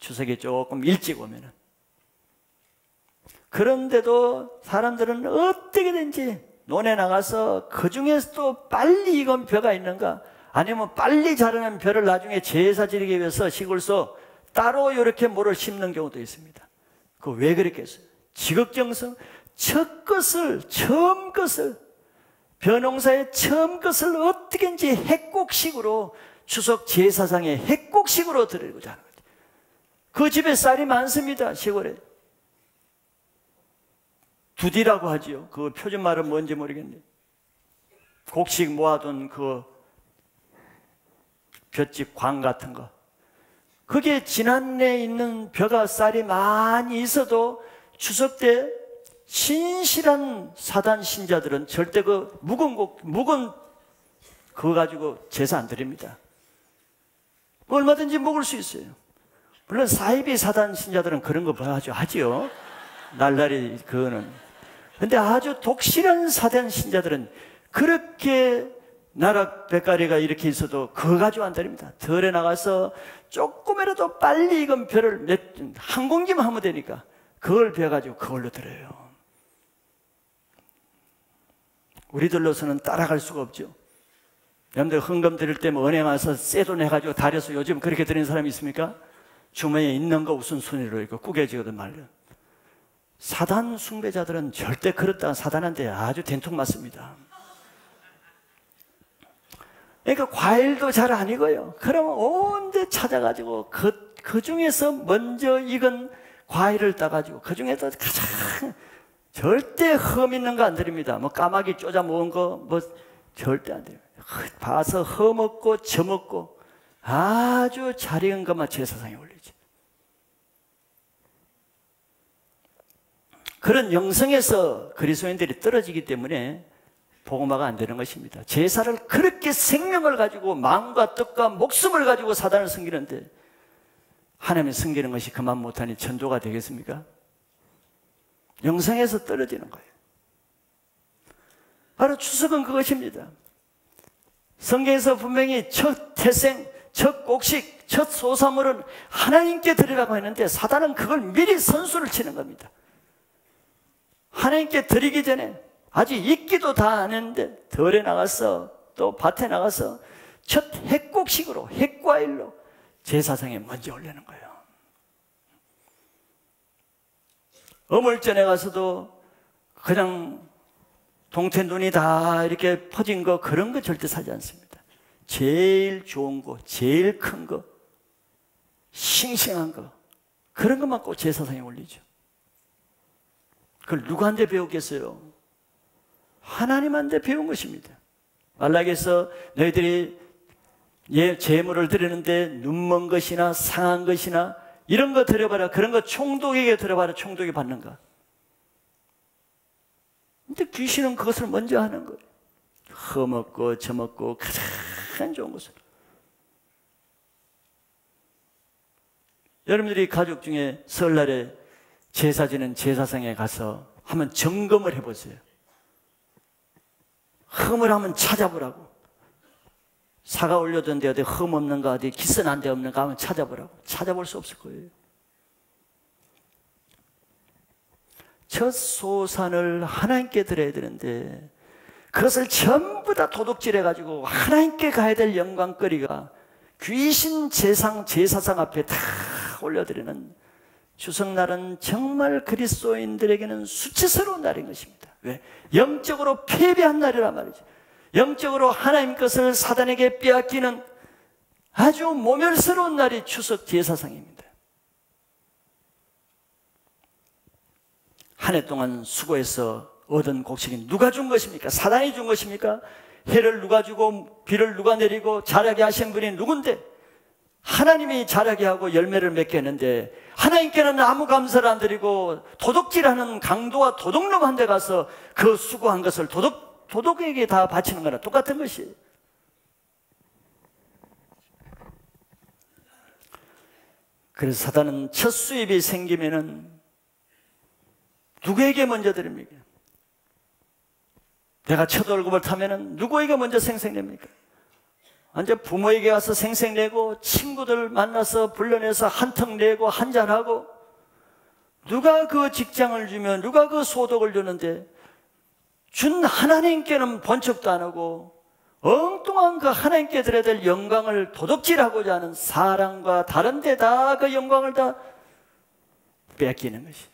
추석이 조금 일찍 오면은. 그런데도 사람들은 어떻게든지 논에 나가서 그 중에서도 빨리 익은 벼가 있는가, 아니면 빨리 자라는 벼를 나중에 제사 지르기 위해서 시골서 따로 이렇게 뭐를 심는 경우도 있습니다. 그 왜 그랬겠어요? 지극정성, 처음 것을, 벼농사의 처음 것을 어떻게든지 핵곡식으로 추석 제사상에 핵곡식으로 드리고자 하는 거죠. 그 집에 쌀이 많습니다. 시골에. 두디라고 하지요. 그 표준말은 뭔지 모르겠네. 곡식 모아둔 그 볏짚 광 같은 거. 그게 지난해에 있는 벼가 쌀이 많이 있어도 추석 때 신실한 사단 신자들은 절대 그 묵은 그거 가지고 제사 안 드립니다. 얼마든지 먹을 수 있어요. 물론 사이비 사단 신자들은 그런 거 하지요. 날라리 그거는. 근데 아주 독실한 사단 신자들은 그렇게 나락 백가리가 이렇게 있어도 그거 가지고 안 드립니다. 덜에 나가서 조금이라도 빨리 익은 벼를 한 공기만 하면 되니까 그걸 베어가지고 그걸로 드려요. 우리들로서는 따라갈 수가 없죠. 여러분들 헌금 드릴 때면 은행 와서 쎄돈 해가지고 다려서 요즘 그렇게 드리는 사람이 있습니까? 주머니에 있는 거 우선순위로 이거 꾸겨지거든 말이야. 사단 숭배자들은 절대 그렇다. 사단한테 아주 된통 맞습니다. 그러니까 과일도 잘 안 익어요. 그러면 온데 찾아가지고 그 중에서 먼저 익은 과일을 따가지고 그 중에서 가장 절대 흠 있는 거 안 드립니다. 뭐 까마귀 쪼자 먹은 거 뭐 절대 안 드립니다. 봐서 흠없고 점없고 아주 잘 익은 것만 제사상에 올리죠. 그런 영성에서 그리스도인들이 떨어지기 때문에 복음화가 안 되는 것입니다. 제사를 그렇게 생명을 가지고 마음과 뜻과 목숨을 가지고 사단을 섬기는데 하나님을 섬기는 것이 그만 못하니 전도가 되겠습니까? 영성에서 떨어지는 거예요. 바로 추석은 그것입니다. 성경에서 분명히 첫 태생, 첫 곡식, 첫 소사물은 하나님께 드리라고 했는데 사단은 그걸 미리 선수를 치는 겁니다. 하나님께 드리기 전에 아직 익기도 다 안 했는데 덜에 나가서 또 밭에 나가서 첫 핵곡식으로 핵과일로 제사상에 먼저 올리는 거예요. 어물전에 가서도 그냥 동태 눈이 다 이렇게 퍼진 거 그런 거 절대 사지 않습니다. 제일 좋은 거, 제일 큰 거, 싱싱한 거 그런 것만 꼭 제사상에 올리죠. 그걸 누구한테 배웠겠어요? 하나님한테 배운 것입니다. 말라기에서 너희들이 제물을 드리는데 눈먼 것이나 상한 것이나 이런 거 드려봐라. 그런 거 총독에게 드려봐라. 총독이 받는가? 근데 귀신은 그것을 먼저 하는 거예요. 험없고 저먹고 가장 참 좋은 것을. 여러분들이 가족 중에 설날에 제사 지는 제사상에 가서 한번 점검을 해보세요. 흠을 한번 찾아보라고. 사과 올려둔데 어디 흠 없는가, 어디 기스난 데 없는가 한번 찾아보라고. 찾아볼 수 없을 거예요. 첫 소산을 하나님께 드려야 되는데 그것을 전부 다 도둑질해가지고 하나님께 가야 될 영광거리가 귀신 제사상 앞에 다 올려드리는 추석날은 정말 그리스도인들에게는 수치스러운 날인 것입니다. 왜? 영적으로 패배한 날이란 말이죠. 영적으로 하나님 것을 사단에게 빼앗기는 아주 모멸스러운 날이 추석 제사상입니다. 한 해 동안 수고해서 얻은 곡식이 누가 준 것입니까? 사단이 준 것입니까? 해를 누가 주고 비를 누가 내리고 자라게 하신 분이 누군데? 하나님이 자라게 하고 열매를 맺게 했는데 하나님께는 아무 감사를 안 드리고 도둑질하는 강도와 도둑놈 한 데 가서 그 수고한 것을 도둑에게 다 바치는 거나 똑같은 것이에요. 그래서 사단은 첫 수입이 생기면은 누구에게 먼저 드립니까? 내가 첫 월급을 타면은 누구에게 먼저 생색냅니까? 먼저 부모에게 가서 생색내고 친구들 만나서 불러내서 한턱 내고 한잔하고 누가 그 직장을 주면 누가 그 소득을 주는데 준 하나님께는 번쩍도 안 하고 엉뚱한 그 하나님께 드려야 될 영광을 도둑질하고자 하는 사람과 다른 데다 그 영광을 다 뺏기는 것이.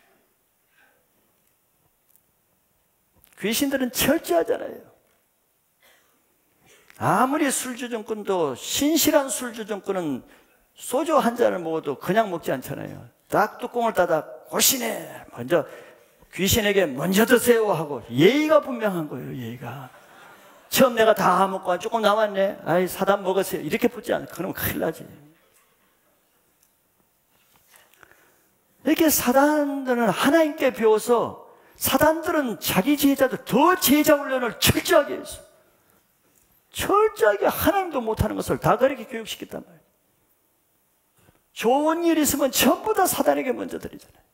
귀신들은 철저하잖아요. 아무리 술주정꾼도 신실한 술주정꾼은 소주 한 잔을 먹어도 그냥 먹지 않잖아요. 딱 뚜껑을 닫아 고시네 먼저 귀신에게 먼저 드세요 하고 예의가 분명한 거예요. 예의가. 처음 내가 다 먹고 조금 남았네. 아이 사단 먹으세요. 이렇게 붙지 않아요. 그러면 큰일 나지. 이렇게 사단들은 하나님께 배워서 사단들은 자기 제자들 더 제자 훈련을 철저하게 했어. 철저하게 하나님도 못하는 것을 다 그렇게 교육시켰단 말이에요. 좋은 일 있으면 전부 다 사단에게 먼저 드리잖아요.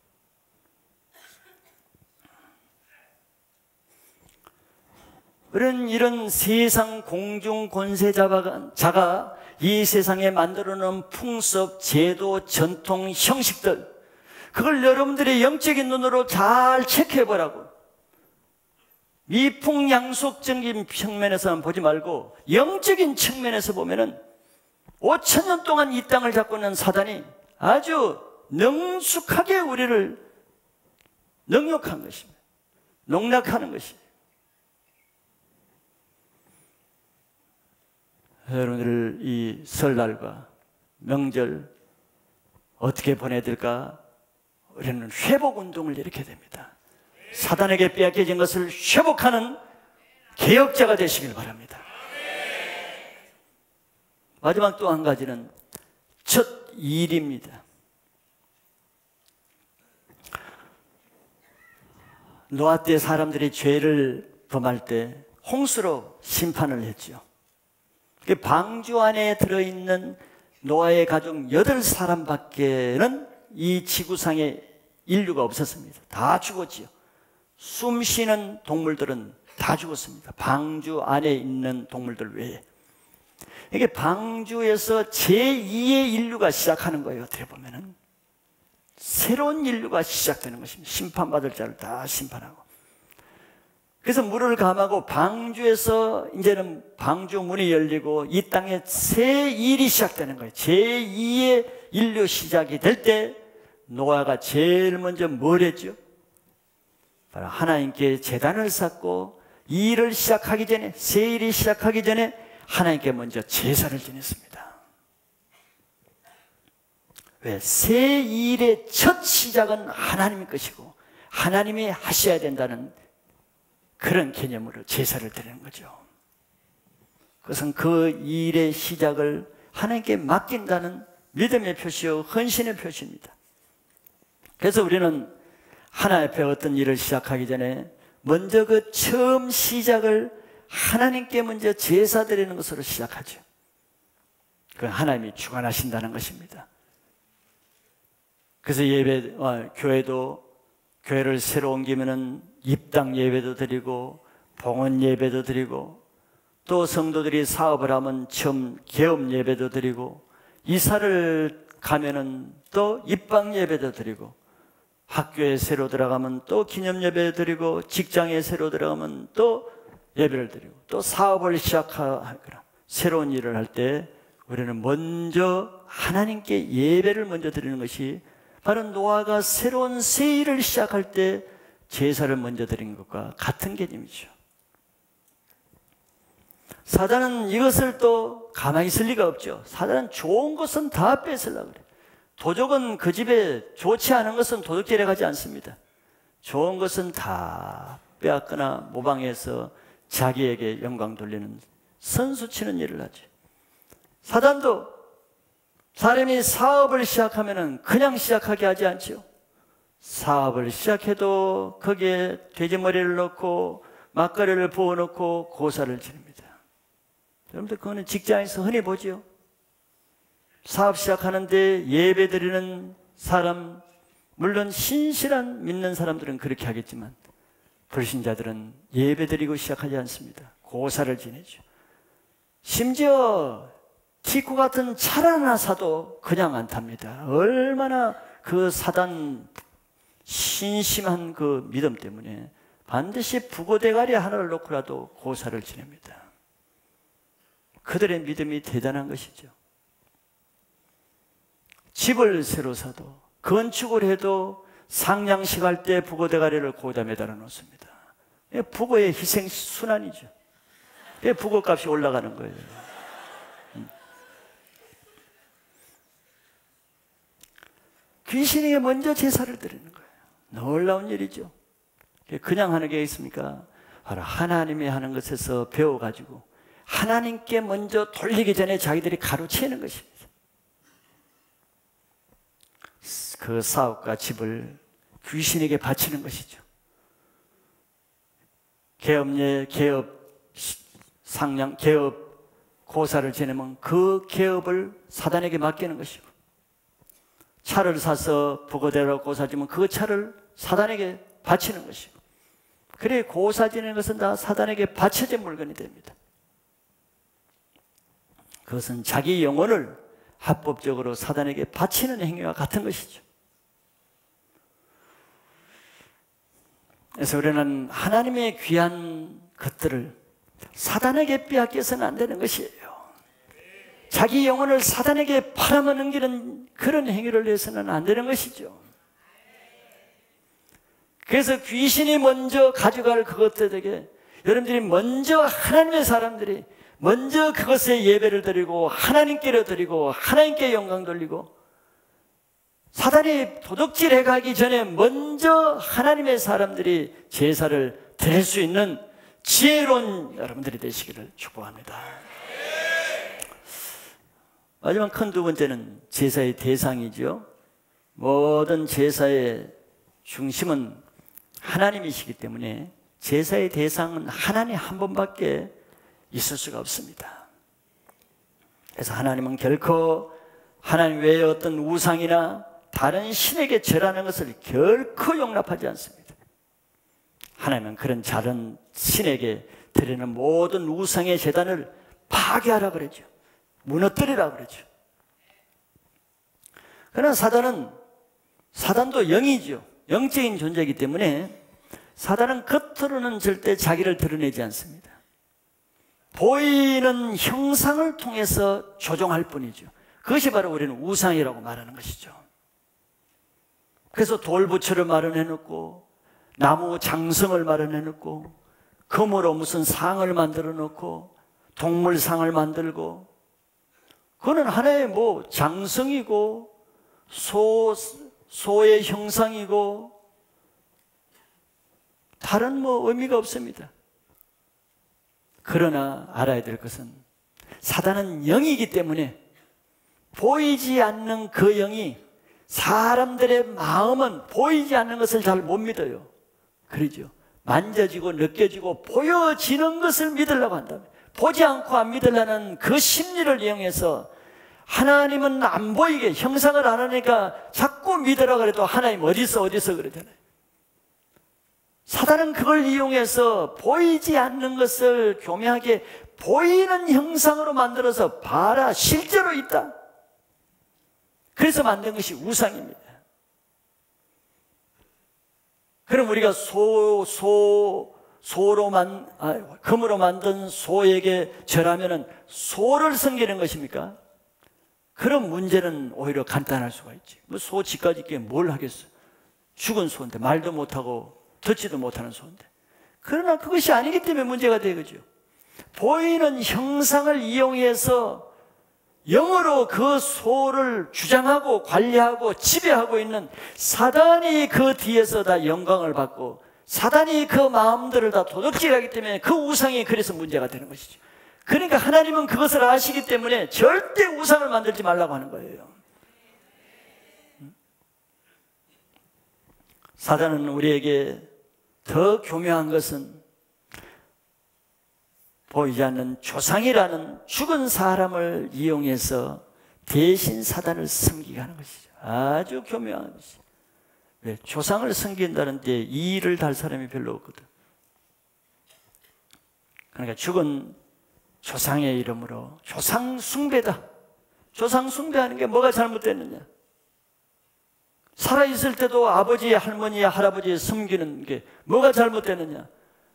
이런 세상 공중 권세자가 이 세상에 만들어 놓은 풍습, 제도, 전통, 형식들 그걸 여러분들이 영적인 눈으로 잘 체크해 보라고. 미풍양속적인 측면에서는 보지 말고 영적인 측면에서 보면은 5,000년 동안 이 땅을 잡고 있는 사단이 아주 능숙하게 우리를 능욕한 것입니다. 농락하는 것입니다. 여러분들 이 설날과 명절 어떻게 보내야 될까? 우리는 회복운동을 일으켜야 됩니다. 사단에게 빼앗겨진 것을 회복하는 개혁자가 되시길 바랍니다. 마지막 또 한 가지는 첫 일입니다. 노아 때 사람들이 죄를 범할 때 홍수로 심판을 했죠. 방주 안에 들어있는 노아의 가족 8사람밖에는 이 지구상에 인류가 없었습니다. 다 죽었지요. 숨 쉬는 동물들은 다 죽었습니다. 방주 안에 있는 동물들 외에. 이게 방주에서 제2의 인류가 시작하는 거예요. 어떻게 보면은 새로운 인류가 시작되는 것입니다. 심판받을 자를 다 심판하고. 그래서 물을 감하고 방주에서 이제는 방주 문이 열리고 이 땅에 새 일이 시작되는 거예요. 제2의 인류 시작이 될 때 노아가 제일 먼저 뭘 했죠? 바로 하나님께 제단을 쌓고 이 일을 시작하기 전에, 새 일이 시작하기 전에 하나님께 먼저 제사를 지냈습니다. 왜? 새 일의 첫 시작은 하나님의 것이고 하나님이 하셔야 된다는 그런 개념으로 제사를 드리는 거죠. 그것은 그 일의 시작을 하나님께 맡긴다는 믿음의 표시요 헌신의 표시입니다. 그래서 우리는 하나님 앞에 어떤 일을 시작하기 전에 먼저 그 처음 시작을 하나님께 먼저 제사 드리는 것으로 시작하죠. 그건 하나님이 주관하신다는 것입니다. 그래서 교회를 새로 옮기면은 입당 예배도 드리고 봉헌 예배도 드리고, 또 성도들이 사업을 하면 처음 개업 예배도 드리고, 이사를 가면은 또 입방 예배도 드리고, 학교에 새로 들어가면 또 기념 예배 드리고, 직장에 새로 들어가면 또 예배를 드리고, 또 사업을 시작하거나 새로운 일을 할 때 우리는 먼저 하나님께 예배를 먼저 드리는 것이 바로 노아가 새로운 새 일을 시작할 때 제사를 먼저 드린 것과 같은 개념이죠. 사단은 이것을 또 가만히 있을 리가 없죠. 사단은 좋은 것은 다 뺏으려고 그래요. 도적은 그 집에 좋지 않은 것은 도둑질해 가지 않습니다. 좋은 것은 다 빼앗거나 모방해서 자기에게 영광 돌리는 선수치는 일을 하죠. 사단도 사람이 사업을 시작하면 그냥 시작하게 하지 않죠. 사업을 시작해도 거기에 돼지머리를 넣고 막걸리를 부어놓고 고사를 지릅니다. 여러분들 그거는 직장에서 흔히 보죠. 사업 시작하는데 예배 드리는 사람, 물론 신실한 믿는 사람들은 그렇게 하겠지만 불신자들은 예배 드리고 시작하지 않습니다. 고사를 지내죠. 심지어 티쿠 같은 차를 하나 사도 그냥 안 탑니다. 얼마나 그 사단 신심한 그 믿음 때문에 반드시 부고대가리 하나를 놓고라도 고사를 지냅니다. 그들의 믿음이 대단한 것이죠. 집을 새로 사도, 건축을 해도 상냥식 할 때 부고대가리를 거기다 매달아 놓습니다. 부고의 희생 순환이죠. 부고값이 올라가는 거예요. 귀신에게 먼저 제사를 드리는 거예요. 놀라운 일이죠. 그냥 하는 게 있습니까? 바로 하나님이 하는 것에서 배워가지고 하나님께 먼저 돌리기 전에 자기들이 가로채는 것입니다. 그 사업과 집을 귀신에게 바치는 것이죠. 개업 고사를 지내면 그 개업을 사단에게 맡기는 것이고, 차를 사서 부고대로 고사지면 그 차를 사단에게 바치는 것이고, 그래 고사 지내는 것은 다 사단에게 바쳐진 물건이 됩니다. 그것은 자기 영혼을 합법적으로 사단에게 바치는 행위와 같은 것이죠. 그래서 우리는 하나님의 귀한 것들을 사단에게 빼앗겨서는 안 되는 것이에요. 자기 영혼을 사단에게 팔아넘기는 그런 행위를 해서는 안 되는 것이죠. 그래서 귀신이 먼저 가져갈 그것들에게 여러분들이 먼저 하나님의 사람들이 먼저 그것에 예배를 드리고 하나님께로 드리고 하나님께 영광 돌리고, 사단이 도둑질해 가기 전에 먼저 하나님의 사람들이 제사를 드릴 수 있는 지혜로운 여러분들이 되시기를 축복합니다. 마지막 큰 두 번째는 제사의 대상이죠. 모든 제사의 중심은 하나님이시기 때문에 제사의 대상은 하나님 한 분밖에 있을 수가 없습니다. 그래서 하나님은 결코 하나님 외에 어떤 우상이나 다른 신에게 절하는 것을 결코 용납하지 않습니다. 하나님은 그런 다른 신에게 드리는 모든 우상의 제단을 파괴하라 그러죠. 무너뜨리라 그러죠. 그러나 사단도 영이죠. 영적인 존재이기 때문에 사단은 겉으로는 절대 자기를 드러내지 않습니다. 보이는 형상을 통해서 조종할 뿐이죠. 그것이 바로 우리는 우상이라고 말하는 것이죠. 그래서 돌부처를 마련해놓고 나무 장성을 마련해놓고 금으로 무슨 상을 만들어 놓고 동물상을 만들고, 그거는 하나의 장성이고 소의 형상이고 다른 의미가 없습니다. 그러나 알아야 될 것은 사단은 영이기 때문에 보이지 않는 그 영이 사람들의 마음은 보이지 않는 것을 잘 못 믿어요. 그러죠. 만져지고 느껴지고 보여지는 것을 믿으려고 한다면, 보지 않고 안 믿으려는 그 심리를 이용해서 하나님은 안 보이게 형상을 안 하니까 자꾸 믿으라 그래도 하나님 어디 있어 그러잖아요. 사단은 그걸 이용해서 보이지 않는 것을 교묘하게 보이는 형상으로 만들어서 봐라, 실제로 있다. 그래서 만든 것이 우상입니다. 그럼 우리가 금으로 만든 소에게 절하면은 소를 섬기는 것입니까? 그런 문제는 오히려 간단할 수가 있지. 뭐 소 집까지 있게 뭘 하겠어? 죽은 소인데, 말도 못하고 듣지도 못하는 소인데. 그러나 그것이 아니기 때문에 문제가 되겠죠. 보이는 형상을 이용해서 영으로 그 소를 주장하고 관리하고 지배하고 있는 사단이 그 뒤에서 다 영광을 받고, 사단이 그 마음들을 다 도둑질하기 때문에 그 우상이 그래서 문제가 되는 것이죠. 그러니까 하나님은 그것을 아시기 때문에 절대 우상을 만들지 말라고 하는 거예요. 사단은 우리에게 더 교묘한 것은 보이지 않는 조상이라는 죽은 사람을 이용해서 대신 사단을 섬기게 하는 것이죠. 아주 교묘한 것이죠. 왜? 조상을 섬긴다는 데 이의를 달 사람이 별로 없거든. 그러니까 죽은 조상의 이름으로 조상 숭배다. 조상 숭배하는 게 뭐가 잘못됐느냐? 살아있을 때도 아버지, 할머니, 할아버지 섬기는 게 뭐가 잘못됐느냐?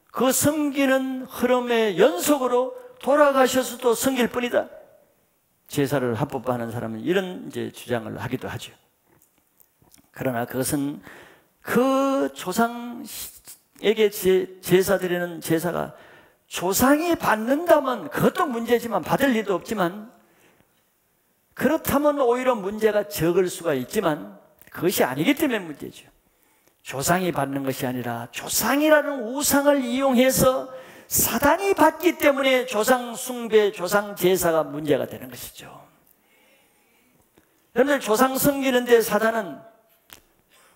그 섬기는 흐름의 연속으로 돌아가셔서도 섬길 뿐이다. 제사를 합법화하는 사람은 이런 이제 주장을 하기도 하죠. 그러나 그것은 그 조상에게 제사 드리는 제사가 조상이 받는다면 그것도 문제지만, 받을 리도 없지만, 그렇다면 오히려 문제가 적을 수가 있지만 그것이 아니기 때문에 문제죠. 조상이 받는 것이 아니라 조상이라는 우상을 이용해서 사단이 받기 때문에 조상 숭배, 조상 제사가 문제가 되는 것이죠. 여러분들 조상 섬기는데 사단은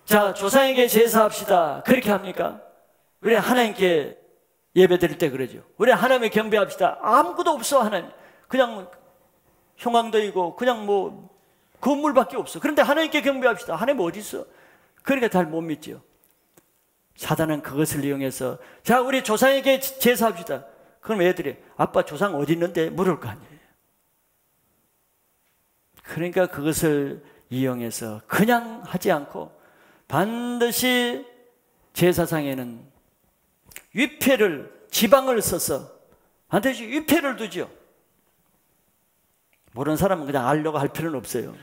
자, 조상에게 제사합시다 그렇게 합니까? 우리 하나님께 예배 드릴 때 그러죠. 우리 하나님을 경배합시다. 아무것도 없어. 하나님 그냥 형광등이고 그냥 뭐 건물밖에 없어. 그런데 하나님께 경배합시다. 하나님 어디 있어? 그러니까 잘 못 믿죠. 사단은 그것을 이용해서 자, 우리 조상에게 제사합시다. 그럼 애들이 아빠 조상 어디 있는데 물을 거 아니에요. 그러니까 그것을 이용해서 그냥 하지 않고 반드시 제사상에는 위패를, 지방을 써서 반드시 위패를 두죠. 모르는 사람은 그냥 알려고 할 필요는 없어요.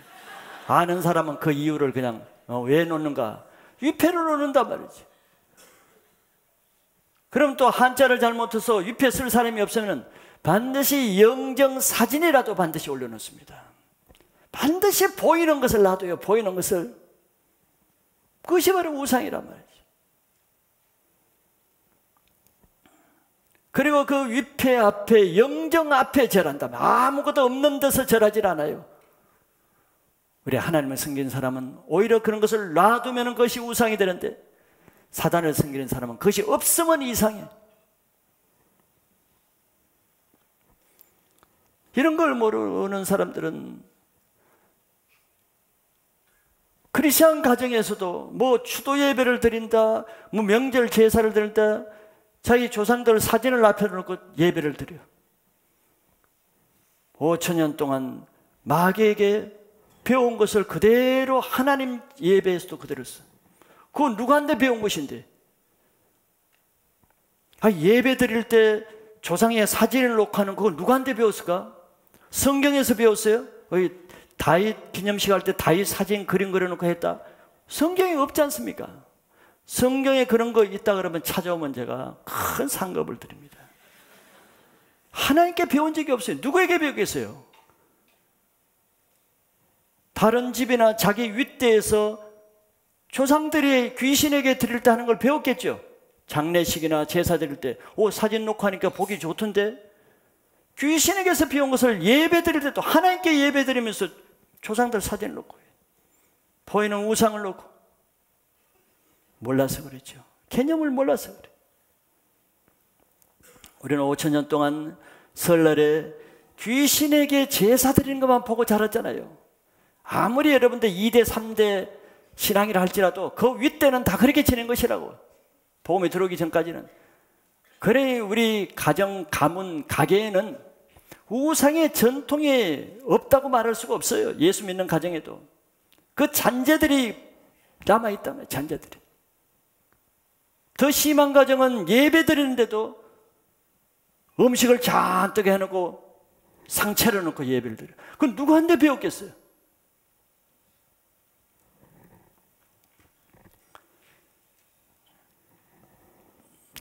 아는 사람은 그 이유를 그냥 왜 놓는가? 위패를 놓는단 말이지. 그럼 또 한자를 잘못해서 위패 쓸 사람이 없으면 반드시 영정사진이라도 반드시 올려놓습니다. 반드시 보이는 것을 놔둬요. 보이는 것을. 그것이 바로 우상이란 말이죠. 그리고 그 위패 앞에, 영정 앞에 절한다면 아무것도 없는 데서 절하지 않아요. 우리 하나님을 섬기는 사람은 오히려 그런 것을 놔두면 그것이 우상이 되는데, 사단을 섬기는 사람은 그것이 없으면 이상해. 이런 걸 모르는 사람들은 크리스천 가정에서도 뭐 추도 예배를 드린다, 뭐 명절 제사를 드린다, 자기 조상들 사진을 앞에 놓고 예배를 드려요. 5,000년 동안 마귀에게 배운 것을 그대로 하나님 예배에서도 그대로 써. 그건 누구한테 배운 것인데? 예배 드릴 때 조상의 사진을 놓고 하는 그건 누구한테 배웠을까? 성경에서 배웠어요? 다윗 기념식 할 때 다윗 사진 그림 그려놓고 했다? 성경에 없지 않습니까? 성경에 그런 거 있다 그러면 찾아오면 제가 큰 상급을 드립니다. 하나님께 배운 적이 없어요. 누구에게 배우겠어요? 다른 집이나 자기 윗대에서 조상들이 귀신에게 드릴 때 하는 걸 배웠겠죠. 장례식이나 제사 드릴 때 사진 놓고 하니까 보기 좋던데, 귀신에게서 배운 것을 예배 드릴 때도 하나님께 예배 드리면서 조상들 사진을 놓고 보이는 우상을 놓고, 몰라서 그랬죠. 개념을 몰라서 그래. 우리는 5,000년 동안 설날에 귀신에게 제사 드리는 것만 보고 자랐잖아요. 아무리 여러분들 2대 3대 신앙이라 할지라도 그 윗대는 다 그렇게 지낸 것이라고. 복음이 들어오기 전까지는. 그래 우리 가정, 가문, 가게에는 우상의 전통이 없다고 말할 수가 없어요. 예수 믿는 가정에도. 그 잔재들이 남아있단 말이에요. 잔재들이. 더 심한 가정은 예배 드리는데도 음식을 잔뜩 해놓고 상 차려놓고 예배를 드려요. 그건 누구한테 배웠겠어요?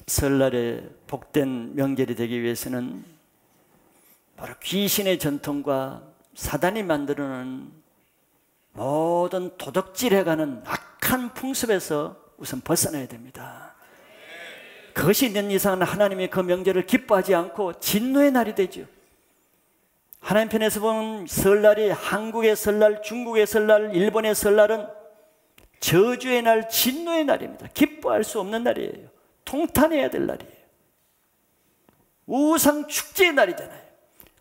설날에 복된 명절이 되기 위해서는 바로 귀신의 전통과 사단이 만들어놓은 모든 도덕질해가는 악한 풍습에서 우선 벗어나야 됩니다. 그것이 있는 이상은 하나님이 그 명절을 기뻐하지 않고 진노의 날이 되죠. 하나님 편에서 보면 설날이 한국의 설날, 중국의 설날, 일본의 설날은 저주의 날, 진노의 날입니다. 기뻐할 수 없는 날이에요. 통탄해야 될 날이에요. 우상 축제의 날이잖아요.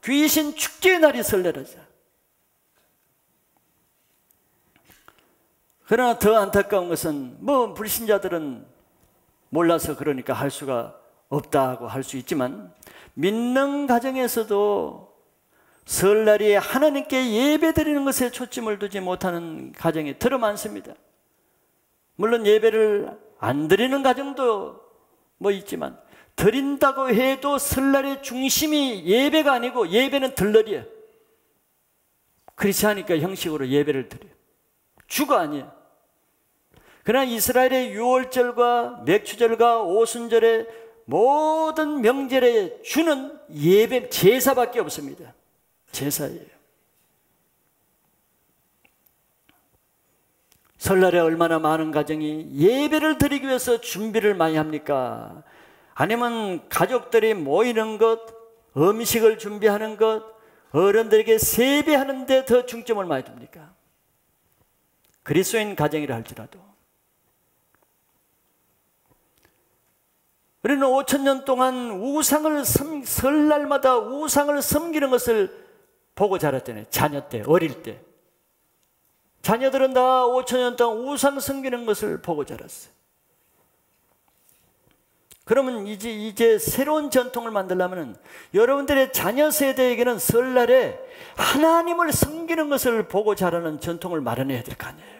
귀신 축제의 날이 설날이죠. 그러나 더 안타까운 것은 뭐 불신자들은 몰라서 그러니까 할 수가 없다고 할 수 있지만 믿는 가정에서도 설날이 하나님께 예배드리는 것에 초점을 두지 못하는 가정이 더러 많습니다. 물론 예배를 안 드리는 가정도 뭐 있지만 드린다고 해도 설날의 중심이 예배가 아니고 예배는 들러리예요. 그렇지 않으니까 형식으로 예배를 드려요. 주가 아니에요. 그러나 이스라엘의 유월절과 맥추절과 오순절의 모든 명절의 주는 예배, 제사밖에 없습니다. 제사예요. 설날에 얼마나 많은 가정이 예배를 드리기 위해서 준비를 많이 합니까? 아니면 가족들이 모이는 것, 음식을 준비하는 것, 어른들에게 세배하는 데 더 중점을 많이 둡니까? 그리스도인 가정이라 할지라도. 우리는 5,000년 동안 설날마다 우상을 섬기는 것을 보고 자랐잖아요. 자녀 때, 어릴 때. 자녀들은 다 5,000년 동안 우상 섬기는 것을 보고 자랐어요. 그러면 이제 새로운 전통을 만들려면 여러분들의 자녀 세대에게는 설날에 하나님을 섬기는 것을 보고 자라는 전통을 마련해야 될 거 아니에요.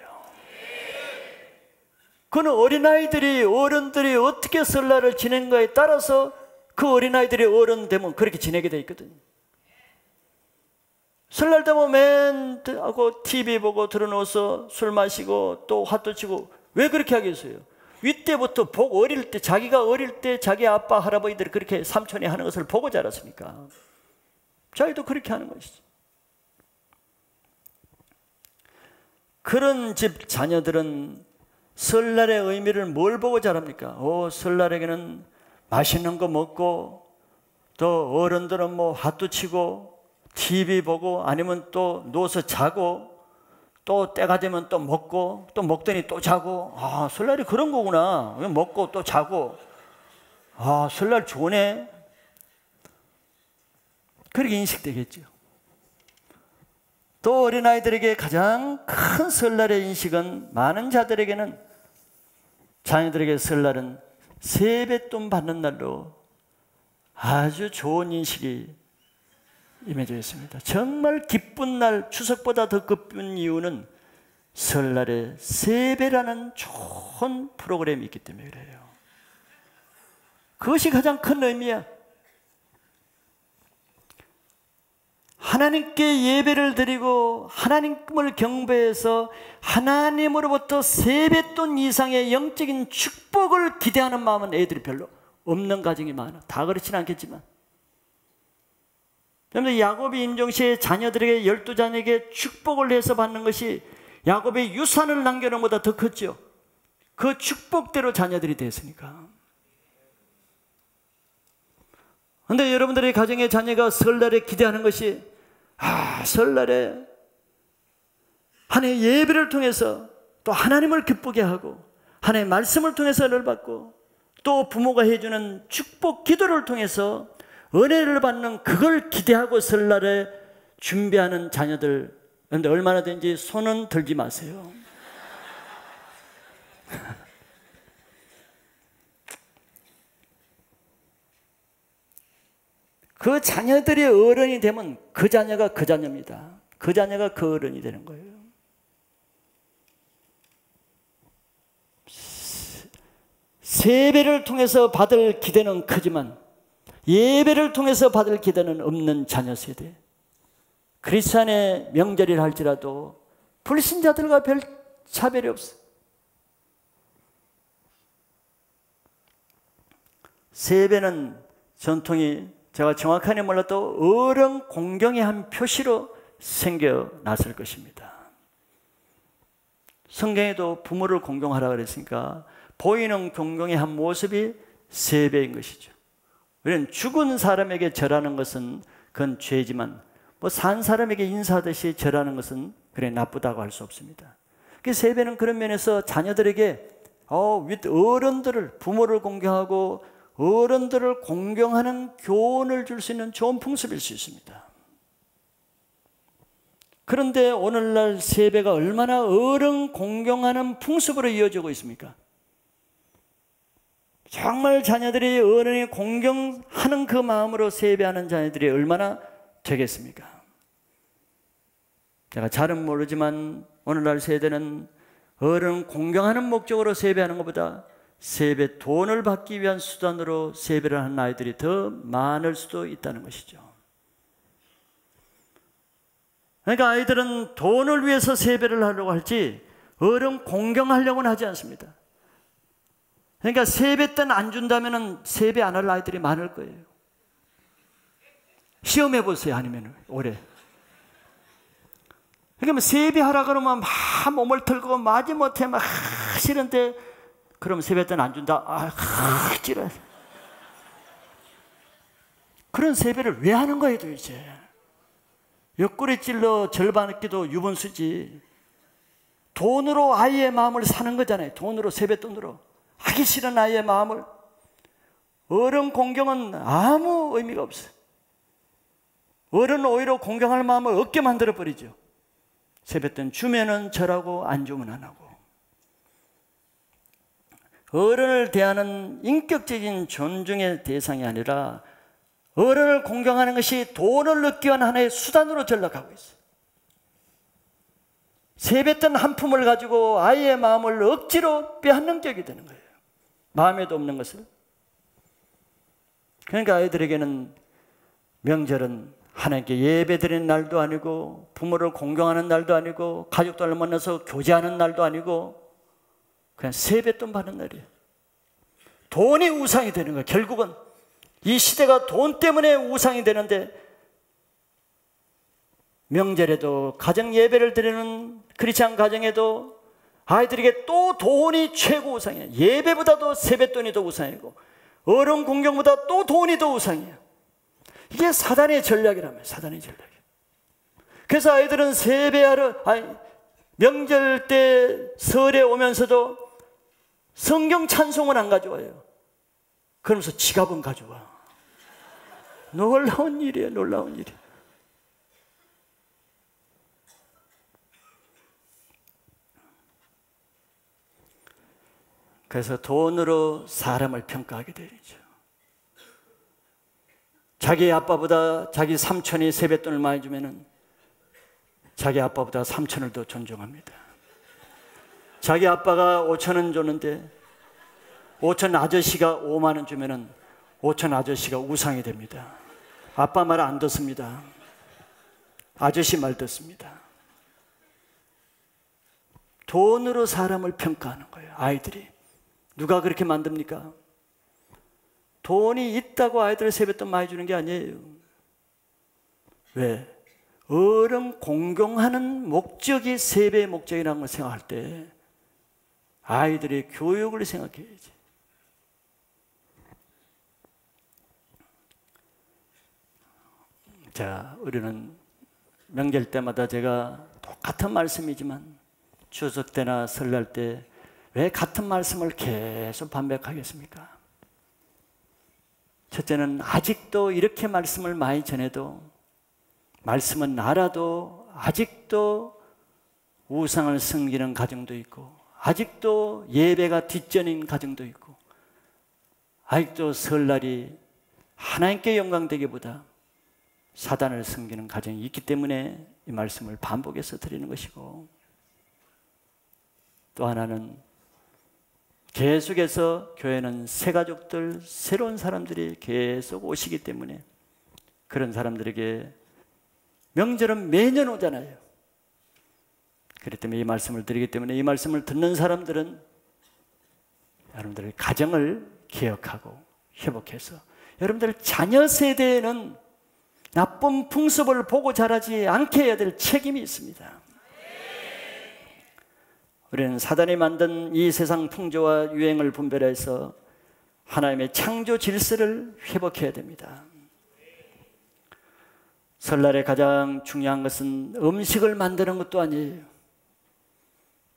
그건 어린아이들이, 어른들이 어떻게 설날을 지내는가에 따라서 그 어린아이들이 어른 되면 그렇게 지내게 돼 있거든요. 설날 되면 맨 하고 TV 보고 들어놓아서 술 마시고 또 화도 치고 왜 그렇게 하겠어요? 윗때부터 어릴 때, 자기가 어릴 때 자기 아빠, 할아버지들이 그렇게 삼촌이 하는 것을 보고 자랐으니까 자기도 그렇게 하는 것이죠. 그런 집 자녀들은 설날의 의미를 뭘 보고 자랍니까? 설날에게는 맛있는 거 먹고 또 어른들은 뭐 핫도 치고 TV 보고 아니면 또 누워서 자고 또 때가 되면 또 먹고 또 먹더니 또 자고 설날이 그런 거구나. 먹고 또 자고 설날 좋네. 그렇게 인식되겠죠. 또 어린아이들에게 가장 큰 설날의 인식은 많은 자들에게는 자녀들에게 설날은 세뱃돈 받는 날로 아주 좋은 인식이 임해져 있습니다. 정말 기쁜 날, 추석보다 더 기쁜 이유는 설날에 세배라는 좋은 프로그램이 있기 때문에 그래요. 그것이 가장 큰 의미야. 하나님께 예배를 드리고 하나님을 경배해서 하나님으로부터 세뱃돈 이상의 영적인 축복을 기대하는 마음은 애들이 별로 없는 가정이 많아. 다 그렇지는 않겠지만. 그런데 야곱이 임종시에 자녀들에게 12자녀에게 축복을 해서 받는 것이 야곱의 유산을 남겨놓은 것보다 더 컸죠. 그 축복대로 자녀들이 됐으니까. 그런데 여러분들의 가정의 자녀가 설날에 기대하는 것이 설날에 하나님의 예배를 통해서 또 하나님을 기쁘게 하고 하나님의 말씀을 통해서 은혜를 받고 또 부모가 해주는 축복 기도를 통해서 은혜를 받는 그걸 기대하고 설날에 준비하는 자녀들, 그런데 얼마나든지 손은 들지 마세요. 그 자녀들이 어른이 되면 그 자녀가 그 자녀입니다. 그 자녀가 그 어른이 되는 거예요. 세배를 통해서 받을 기대는 크지만 예배를 통해서 받을 기대는 없는 자녀 세대. 그리스도 안에 명절이라 할지라도 불신자들과 별 차별이 없어요. 세배는 전통이 제가 정확하게 몰라도 어른 공경의 한 표시로 생겨났을 것입니다. 성경에도 부모를 공경하라 그랬으니까 보이는 공경의 한 모습이 세배인 것이죠. 우리는 죽은 사람에게 절하는 것은 그건 죄지만 뭐 산 사람에게 인사하듯이 절하는 것은 그래 나쁘다고 할 수 없습니다. 세배는 그런 면에서 자녀들에게 어른들을, 부모를 공경하고 어른들을 공경하는 교훈을 줄 수 있는 좋은 풍습일 수 있습니다. 그런데 오늘날 세배가 얼마나 어른 공경하는 풍습으로 이어지고 있습니까? 정말 자녀들이 어른이 공경하는 그 마음으로 세배하는 자녀들이 얼마나 되겠습니까? 제가 잘은 모르지만 오늘날 세대는 어른 공경하는 목적으로 세배하는 것보다 세배 돈을 받기 위한 수단으로 세배를 하는 아이들이 더 많을 수도 있다는 것이죠. 그러니까 아이들은 돈을 위해서 세배를 하려고 할지 어른 공경하려고는 하지 않습니다. 그러니까 세배 때는 안 준다면 세배 안 할 아이들이 많을 거예요. 시험해 보세요. 아니면 올해. 그러니까 세배하라 그러면 막 몸을 털고 마지못해 막 싫은데 그럼 세배 때는 안 준다. 찌러. 그런 세배를 왜 하는 거예요 도대체? 옆구리 찔러 절반 기도 유분수지. 돈으로 아이의 마음을 사는 거잖아요. 돈으로, 세뱃돈으로. 하기 싫은 아이의 마음을. 어른 공경은 아무 의미가 없어요. 어른은 오히려 공경할 마음을 없게 만들어버리죠. 세뱃돈 주면은 절하고 안 주면 안 하고. 어른을 대하는 인격적인 존중의 대상이 아니라 어른을 공경하는 것이 돈을 얻기 위한 하나의 수단으로 전락하고 있어요. 세뱃돈 한 푼을 가지고 아이의 마음을 억지로 빼앗는 격이 되는 거예요. 마음에도 없는 것을. 그러니까 아이들에게는 명절은 하나님께 예배드리는 날도 아니고 부모를 공경하는 날도 아니고 가족들을 만나서 교제하는 날도 아니고 그냥 세뱃돈 받는 날이에요. 돈이 우상이 되는 거예요. 결국은 이 시대가 돈 때문에 우상이 되는데 명절에도 가정 예배를 드리는 크리스찬 가정에도 아이들에게 또 돈이 최고 우상이에요. 예배보다도 세뱃돈이 더 우상이고 어른 공경보다 또 돈이 더 우상이에요. 이게 사단의 전략이라며. 사단의 전략. 그래서 아이들은 명절 때 설에 오면서도 성경 찬송은 안 가져와요. 그러면서 지갑은 가져와. 놀라운 일이에요. 놀라운 일이. 그래서 돈으로 사람을 평가하게 되죠. 자기 아빠보다 자기 삼촌이 세뱃돈을 많이 주면은 자기 아빠보다 삼촌을 더 존중합니다. 자기 아빠가 5,000원 줬는데 5천 아저씨가 5만 원 주면은 5천 아저씨가 우상이 됩니다. 아빠 말 안 듣습니다. 아저씨 말 듣습니다. 돈으로 사람을 평가하는 거예요. 아이들이. 누가 그렇게 만듭니까? 돈이 있다고 아이들 세뱃돈 많이 주는 게 아니에요. 왜? 어른 공경하는 목적이 세배의 목적이라는 걸 생각할 때 아이들의 교육을 생각해야지. 자, 우리는 명절 때마다 제가 똑같은 말씀이지만 추석 때나 설날 때 왜 같은 말씀을 계속 반복하겠습니까? 첫째는 아직도 이렇게 말씀을 많이 전해도, 말씀은 알아도 아직도 우상을 섬기는 가정도 있고, 아직도 예배가 뒷전인 가정도 있고, 아직도 설날이 하나님께 영광되기보다 사단을 섬기는 가정이 있기 때문에 이 말씀을 반복해서 드리는 것이고, 또 하나는 계속해서 교회는 새 가족들, 새로운 사람들이 계속 오시기 때문에 그런 사람들에게 명절은 매년 오잖아요. 그렇기 때문에 이 말씀을 드리기 때문에 이 말씀을 듣는 사람들은 여러분들의 가정을 기억하고 회복해서 여러분들 자녀 세대에는 나쁜 풍습을 보고 자라지 않게 해야 될 책임이 있습니다. 우리는 사단이 만든 이 세상 풍조와 유행을 분별해서 하나님의 창조 질서를 회복해야 됩니다. 설날에 가장 중요한 것은 음식을 만드는 것도 아니에요.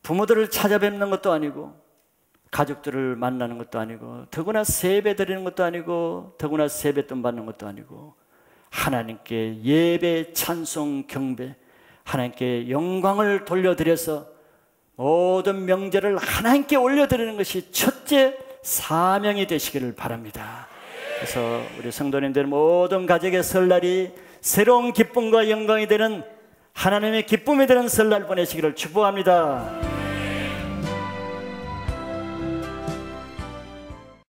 부모들을 찾아뵙는 것도 아니고, 가족들을 만나는 것도 아니고, 더구나 세배 드리는 것도 아니고, 더구나 세뱃돈 받는 것도 아니고, 하나님께 예배, 찬송, 경배, 하나님께 영광을 돌려드려서 모든 명절을 하나님께 올려드리는 것이 첫째 사명이 되시기를 바랍니다. 그래서 우리 성도님들 모든 가족의 설날이 새로운 기쁨과 영광이 되는, 하나님의 기쁨이 되는 설날 보내시기를 축복합니다.